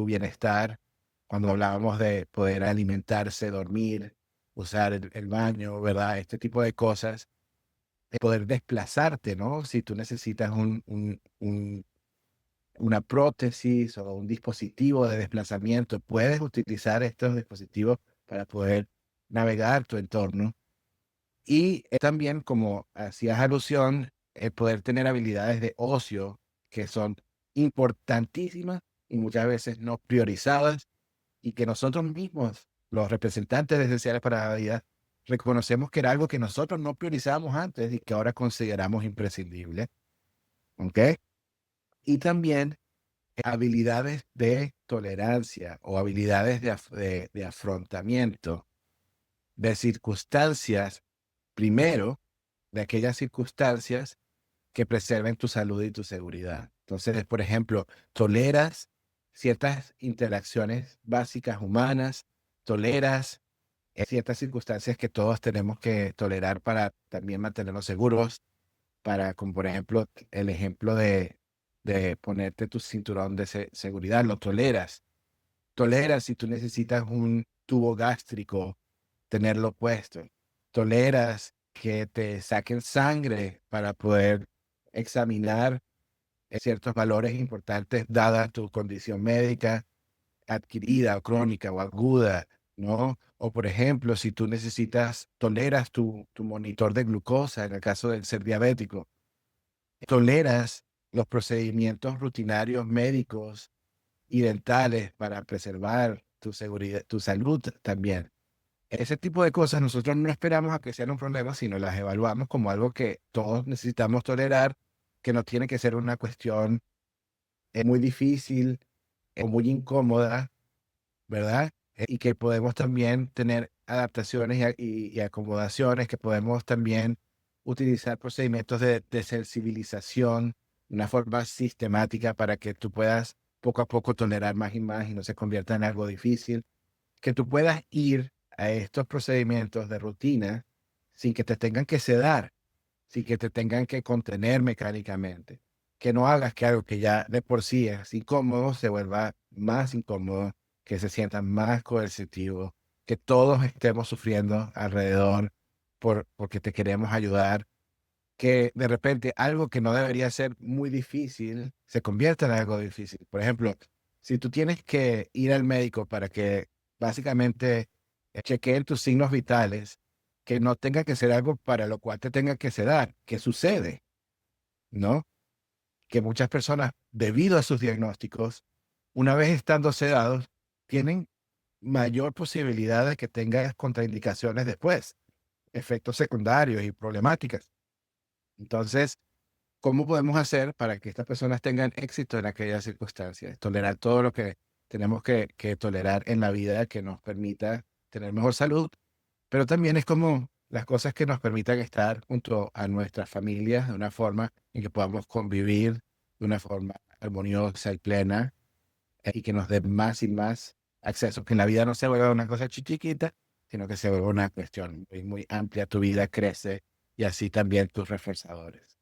bienestar, cuando hablábamos de poder alimentarse, dormir, usar el baño, ¿verdad? Este tipo de cosas, de poder desplazarte, ¿no? Si tú necesitas una prótesis o un dispositivo de desplazamiento, puedes utilizar estos dispositivos para poder navegar tu entorno. Y también, como hacías alusión, el poder tener habilidades de ocio que son importantísimas y muchas veces no priorizadas y que nosotros mismos, los representantes esenciales para la vida, reconocemos que era algo que nosotros no priorizábamos antes y que ahora consideramos imprescindible. ¿Ok? Y también habilidades de tolerancia o habilidades de afrontamiento de circunstancias, primero, de aquellas circunstancias que preserven tu salud y tu seguridad. Entonces, por ejemplo, toleras ciertas interacciones básicas humanas, toleras ciertas circunstancias que todos tenemos que tolerar para también mantenernos seguros, para, como por ejemplo, el ejemplo de ponerte tu cinturón de seguridad, lo toleras. Toleras si tú necesitas un tubo gástrico, tenerlo puesto. Toleras que te saquen sangre para poder examinar ciertos valores importantes dada tu condición médica adquirida o crónica o aguda, ¿no? O por ejemplo, si tú necesitas, toleras tu monitor de glucosa en el caso del ser diabético, toleras los procedimientos rutinarios médicos y dentales para preservar tu seguridad, tu salud también. Ese tipo de cosas nosotros no esperamos a que sean un problema, sino las evaluamos como algo que todos necesitamos tolerar, que no tiene que ser una cuestión muy difícil o muy incómoda, ¿verdad? Y que podemos también tener adaptaciones y acomodaciones, que podemos también utilizar procedimientos de sensibilización de una forma sistemática para que tú puedas poco a poco tolerar más y no se convierta en algo difícil, que tú puedas ir a estos procedimientos de rutina sin que te tengan que sedar, sin que te tengan que contener mecánicamente, que no hagas que algo que ya de por sí es incómodo se vuelva más incómodo, que se sienta más coercitivo, que todos estemos sufriendo alrededor porque te queremos ayudar, que de repente algo que no debería ser muy difícil se convierta en algo difícil. Por ejemplo, si tú tienes que ir al médico para que básicamente chequeen tus signos vitales, que no tenga que ser algo para lo cual te tenga que sedar, que sucede, ¿no? Que muchas personas, debido a sus diagnósticos, una vez estando sedados, tienen mayor posibilidad de que tengas contraindicaciones después, efectos secundarios y problemáticas. Entonces, ¿cómo podemos hacer para que estas personas tengan éxito en aquellas circunstancias? Tolerar todo lo que tenemos que tolerar en la vida que nos permita tener mejor salud, pero también es como las cosas que nos permitan estar junto a nuestras familias de una forma en que podamos convivir de una forma armoniosa y plena y que nos dé más y más acceso, que en la vida no se vuelva una cosa chiquita, sino que se vuelva una cuestión muy, muy amplia, tu vida crece y así también tus reforzadores.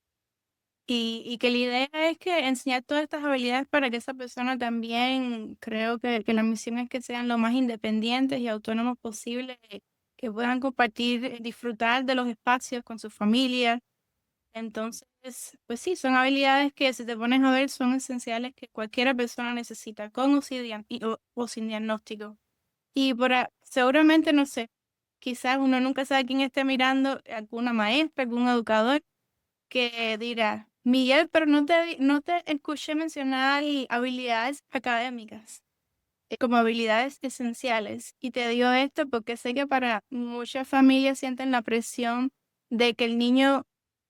Y que la idea es que enseñar todas estas habilidades para que esa persona también, creo que la misión es que sean lo más independientes y autónomos posible, que puedan compartir, disfrutar de los espacios con su familia. Entonces, pues sí, son habilidades que si te pones a ver son esenciales que cualquiera persona necesita, con o sin, o sin diagnóstico. Y seguramente, no sé, quizás uno nunca sabe quién esté mirando, alguna maestra, algún educador, que dirá, Miguel, pero no te escuché mencionar habilidades académicas, como habilidades esenciales. Y te digo esto porque sé que para muchas familias sienten la presión de que el niño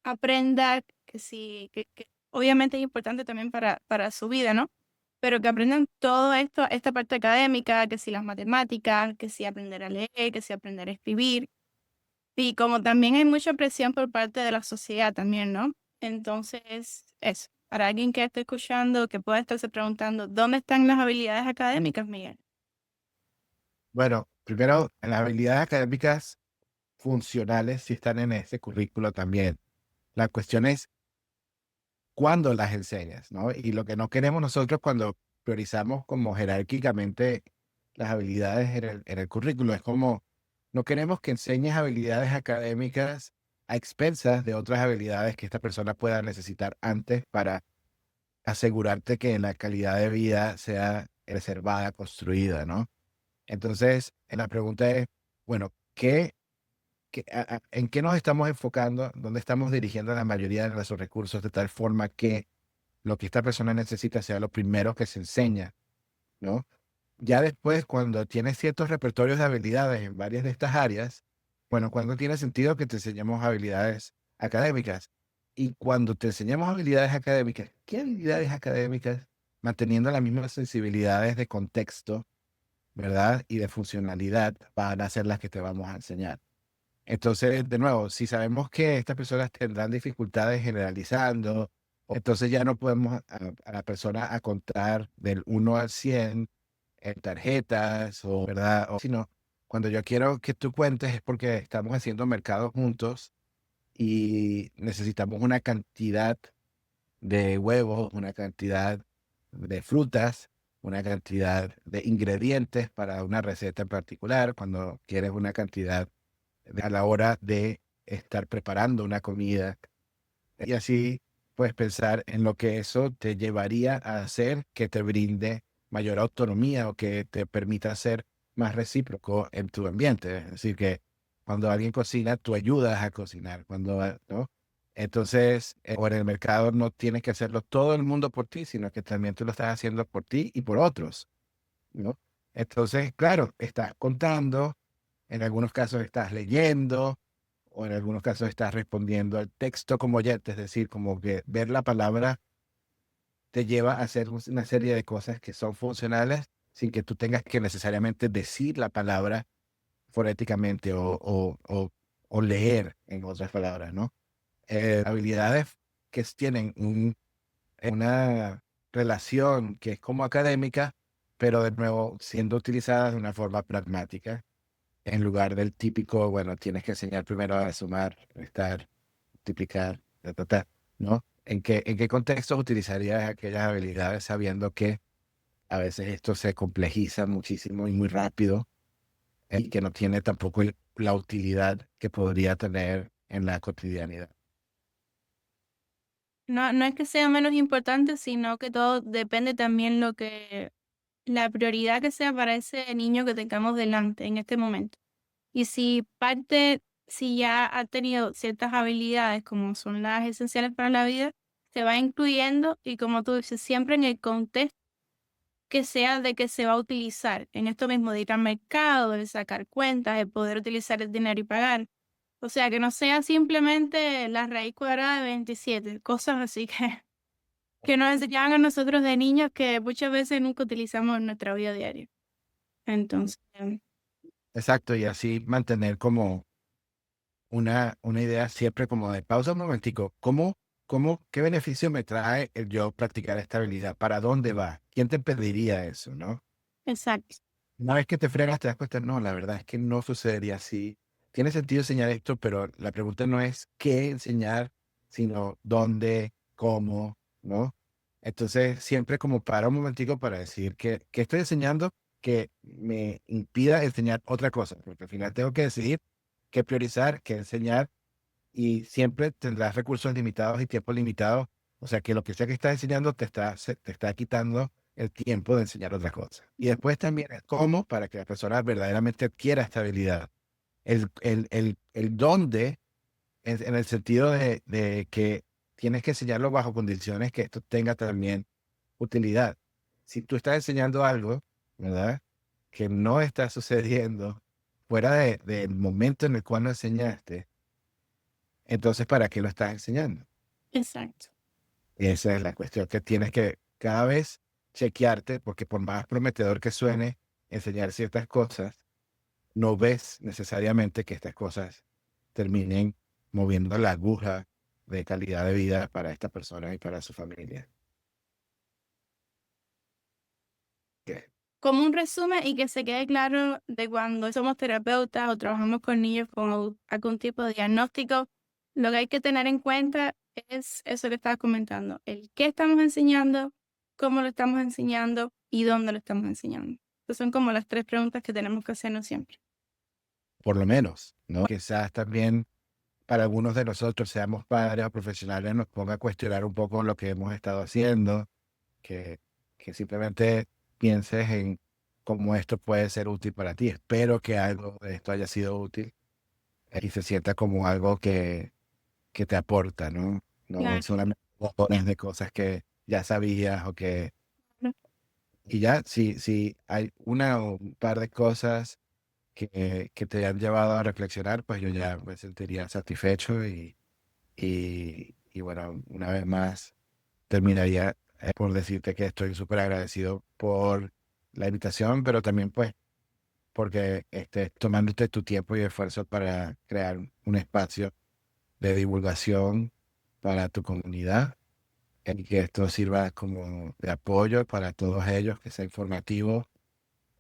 aprenda, que sí, que obviamente es importante también para su vida, ¿no? Pero que aprendan todo esto, esta parte académica, que si las matemáticas, que si aprender a leer, que si aprender a escribir. Y como también hay mucha presión por parte de la sociedad también, ¿no? Entonces, eso, para alguien que esté escuchando, que pueda estarse preguntando, ¿dónde están las habilidades académicas, Miguel? Bueno, primero, en las habilidades académicas funcionales sí están en ese currículo también. La cuestión es cuándo las enseñas, ¿no? Y lo que no queremos nosotros cuando priorizamos como jerárquicamente las habilidades en el currículo es como no queremos que enseñes habilidades académicas a expensas de otras habilidades que esta persona pueda necesitar antes para asegurarte que la calidad de vida sea reservada, construida, ¿no? Entonces, la pregunta es, bueno, ¿en qué nos estamos enfocando? ¿Dónde estamos dirigiendo la mayoría de nuestros recursos de tal forma que lo que esta persona necesita sea lo primero que se enseña, ¿no? Ya después, cuando tienes ciertos repertorios de habilidades en varias de estas áreas, bueno, cuando tiene sentido que te enseñemos habilidades académicas. Y cuando te enseñamos habilidades académicas, ¿qué habilidades académicas? Manteniendo las mismas sensibilidades de contexto, ¿verdad? Y de funcionalidad van a ser las que te vamos a enseñar. Entonces, de nuevo, si sabemos que estas personas tendrán dificultades generalizando, entonces ya no podemos a la persona a contar del 1 al 100 en tarjetas o, ¿verdad? O, sino, cuando yo quiero que tú cuentes es porque estamos haciendo mercado juntos y necesitamos una cantidad de huevos, una cantidad de frutas, una cantidad de ingredientes para una receta en particular, cuando quieres una cantidad a la hora de estar preparando una comida. Y así puedes pensar en lo que eso te llevaría a hacer que te brinde mayor autonomía o que te permita ser más recíproco en tu ambiente. Es decir, que cuando alguien cocina, tú ayudas a cocinar. ¿No? Entonces, o en el mercado no tienes que hacerlo todo el mundo por ti, sino que también tú lo estás haciendo por ti y por otros, ¿no? Entonces, claro, estás contando, en algunos casos estás leyendo, o en algunos casos estás respondiendo al texto como oyente, es decir, como que ver la palabra te lleva a hacer una serie de cosas que son funcionales sin que tú tengas que necesariamente decir la palabra fonéticamente o leer en otras palabras, ¿no? Habilidades que tienen una relación que es como académica, pero de nuevo siendo utilizadas de una forma pragmática en lugar del típico, bueno, tienes que enseñar primero a sumar, restar, multiplicar, ¿no? ¿En qué contextos utilizarías aquellas habilidades sabiendo que a veces esto se complejiza muchísimo y muy rápido y que no tiene tampoco la utilidad que podría tener en la cotidianidad? No, no es que sea menos importante, sino que todo depende también la prioridad que sea para ese niño que tengamos delante en este momento. Y si ya ha tenido ciertas habilidades como son las esenciales para la vida, se va incluyendo y como tú dices, siempre en el contexto que sea de que se va a utilizar. En esto mismo de ir al mercado, de sacar cuentas, de poder utilizar el dinero y pagar. O sea, que no sea simplemente la raíz cuadrada de 27 cosas así que nos enseñaban a nosotros de niños que muchas veces nunca utilizamos en nuestra vida diaria. Entonces, Exacto, y así mantener como una idea siempre como de pausa un momentico. ¿Qué beneficio me trae el yo practicar esta habilidad? ¿Para dónde va? ¿Quién te pediría eso, no? Exacto, Una vez que te fregas, te das cuenta, no, la verdad es que no sucedería así. Tiene sentido enseñar esto, pero la pregunta no es qué enseñar, sino dónde, cómo, ¿no? Entonces, siempre como para un momentico para decir que estoy enseñando que me impida enseñar otra cosa, porque al final tengo que decidir qué priorizar, qué enseñar, y siempre tendrás recursos limitados y tiempo limitado. O sea que lo que sea que estás enseñando te está quitando el tiempo de enseñar otras cosas. Y después también el cómo para que la persona verdaderamente adquiera esta habilidad. El dónde, en el sentido de que tienes que enseñarlo bajo condiciones que esto tenga también utilidad. Si tú estás enseñando algo, ¿verdad? Que no está sucediendo fuera del momento en el cual lo enseñaste, entonces, ¿para qué lo estás enseñando? exacto. Esa es la cuestión que tienes que cada vez chequearte, porque por más prometedor que suene enseñar ciertas cosas, no ves necesariamente que estas cosas terminen moviendo la aguja de calidad de vida para esta persona y para su familia. ¿Qué? Como un resumen y que se quede claro de cuando somos terapeutas o trabajamos con niños con algún tipo de diagnóstico, lo que hay que tener en cuenta es eso que estabas comentando, el qué estamos enseñando, cómo lo estamos enseñando y dónde lo estamos enseñando. Esas son como las tres preguntas que tenemos que hacernos siempre. Por lo menos, ¿no? Quizás también para algunos de nosotros, seamos padres o profesionales, nos ponga a cuestionar un poco lo que hemos estado haciendo, que, que simplemente pienses en cómo esto puede ser útil para ti. Espero que algo de esto haya sido útil y se sienta como algo que te aporta, ¿no? No Claro. solamente montones de cosas que ya sabías y ya, si hay una o un par de cosas que te han llevado a reflexionar, pues yo ya me sentiría satisfecho y bueno, una vez más terminaría por decirte que estoy súper agradecido por la invitación, pero también pues porque estés tomándote tu tiempo y esfuerzo para crear un espacio de divulgación para tu comunidad y que esto sirva como de apoyo para todos ellos, que sea informativo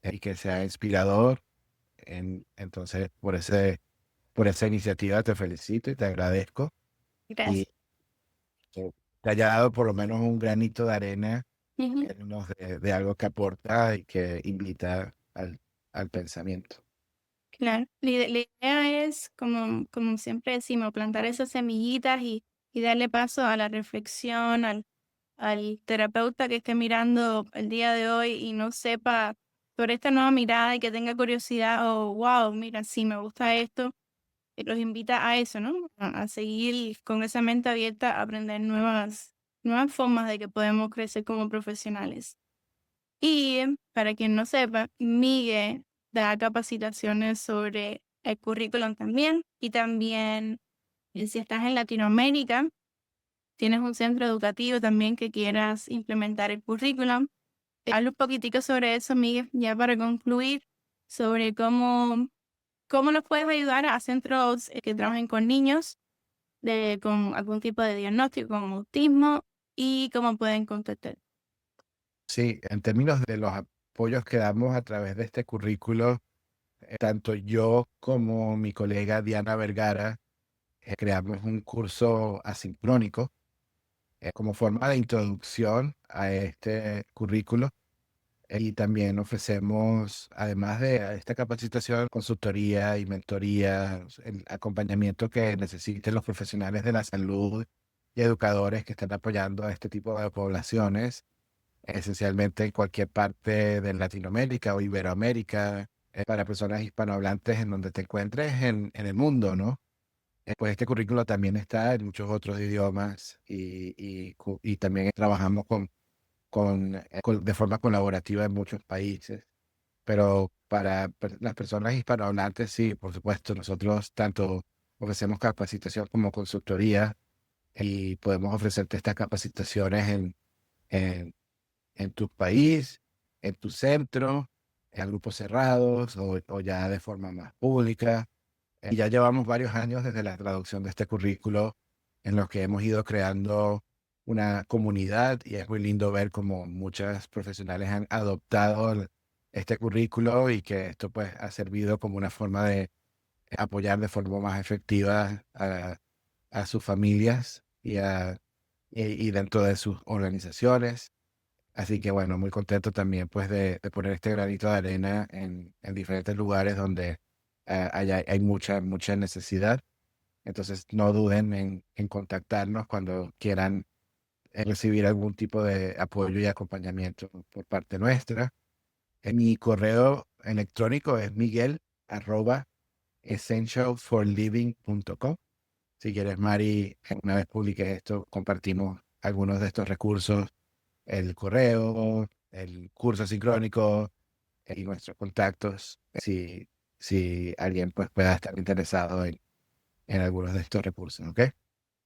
y que sea inspirador. Entonces, por esa iniciativa te felicito y te agradezco y Gracias. que te haya dado por lo menos un granito de arena Ujú. en términos de algo que aporta y que invita al pensamiento. Claro, la idea es, como siempre decimos, plantar esas semillitas y darle paso a la reflexión, al terapeuta que esté mirando el día de hoy y no sepa sobre esta nueva mirada y que tenga curiosidad o, wow, mira, sí, me gusta esto, los invita a eso, ¿no? A seguir con esa mente abierta, a aprender nuevas formas de que podemos crecer como profesionales. Y para quien no sepa, Miguel da capacitaciones sobre el currículum también. Y también, si estás en Latinoamérica, tienes un centro educativo también que quieras implementar el currículum. Habla un poquitico sobre eso, Miguel, ya para concluir, sobre cómo los puedes ayudar a centros que trabajen con niños con algún tipo de diagnóstico, con autismo, y cómo pueden contactar. Sí, en términos de los apoyos que damos a través de este currículo, tanto yo como mi colega Diana Vergara creamos un curso asincrónico como forma de introducción a este currículo. Y también ofrecemos, además de esta capacitación, consultoría y mentoría, el acompañamiento que necesiten los profesionales de la salud y educadores que están apoyando a este tipo de poblaciones, esencialmente en cualquier parte de Latinoamérica o Iberoamérica, para personas hispanohablantes en donde te encuentres en el mundo, ¿no? Pues este currículo también está en muchos otros idiomas y también trabajamos de forma colaborativa en muchos países. Pero para las personas hispanohablantes, sí, por supuesto, nosotros tanto ofrecemos capacitación como consultoría y podemos ofrecerte estas capacitaciones en, en tu país, en tu centro, en grupos cerrados o ya de forma más pública. Y ya llevamos varios años desde la traducción de este currículo en los que hemos ido creando una comunidad y es muy lindo ver cómo muchas profesionales han adoptado este currículo y que esto pues ha servido como una forma de apoyar de forma más efectiva a sus familias y dentro de sus organizaciones. Así que bueno, muy contento también pues de poner este granito de arena en diferentes lugares donde hay mucha necesidad. Entonces no duden en contactarnos cuando quieran recibir algún tipo de apoyo y acompañamiento por parte nuestra. Mi correo electrónico es miguel@essentialforliving.com. Si quieres, Mari, una vez publiques esto, compartimos algunos de estos recursos, el correo, el curso sincrónico y nuestros contactos, si alguien pues pueda estar interesado en algunos de estos recursos, ¿ok?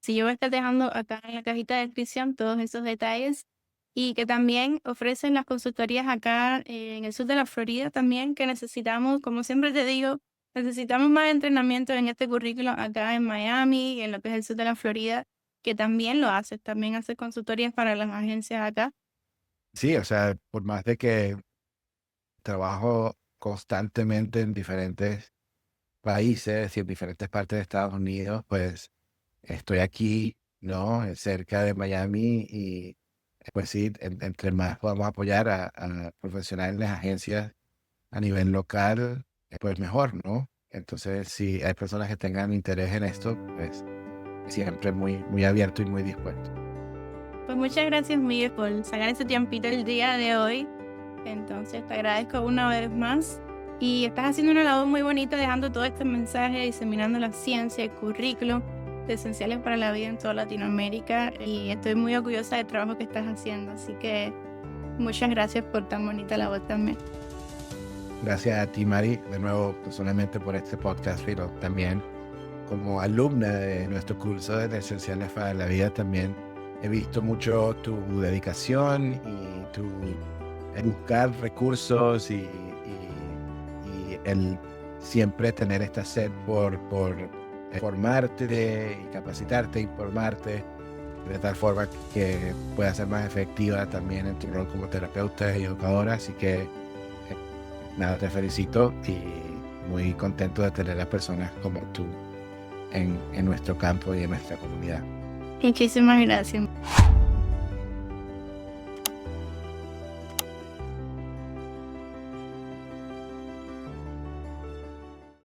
Sí, yo voy a estar dejando acá en la cajita de descripción todos esos detalles y que también ofrecen las consultorías acá en el sur de la Florida también, que necesitamos, como siempre te digo, necesitamos más entrenamiento en este currículo acá en Miami y en lo que es el sur de la Florida, que también lo hace, también hace consultorías para las agencias acá. Sí, o sea, por más de que trabajo constantemente en diferentes países y en diferentes partes de Estados Unidos, pues estoy aquí, ¿no? Cerca de Miami y pues sí, entre más podamos apoyar a profesionales, agencias a nivel local, pues mejor, ¿no? Entonces, si hay personas que tengan interés en esto, pues siempre muy abierto y muy dispuesto. Pues muchas gracias, Miguel, por sacar ese tiempito el día de hoy. Entonces, te agradezco una vez más. Y estás haciendo una labor muy bonita dejando todo este mensaje, diseminando la ciencia, el currículo, esenciales para la vida en toda Latinoamérica. Y estoy muy orgullosa del trabajo que estás haciendo. Así que muchas gracias por tan bonita labor también. Gracias a ti, Mari, de nuevo, personalmente por este podcast, pero también como alumna de nuestro curso de Esenciales para la Vida, también he visto mucho tu dedicación y tu el buscar recursos y el siempre tener esta sed por formarte y capacitarte, informarte, de tal forma que puedas ser más efectiva también en tu rol como terapeuta y educadora. Así que nada, te felicito y muy contento de tener a personas como tú en nuestro campo y en nuestra comunidad. Muchísimas gracias.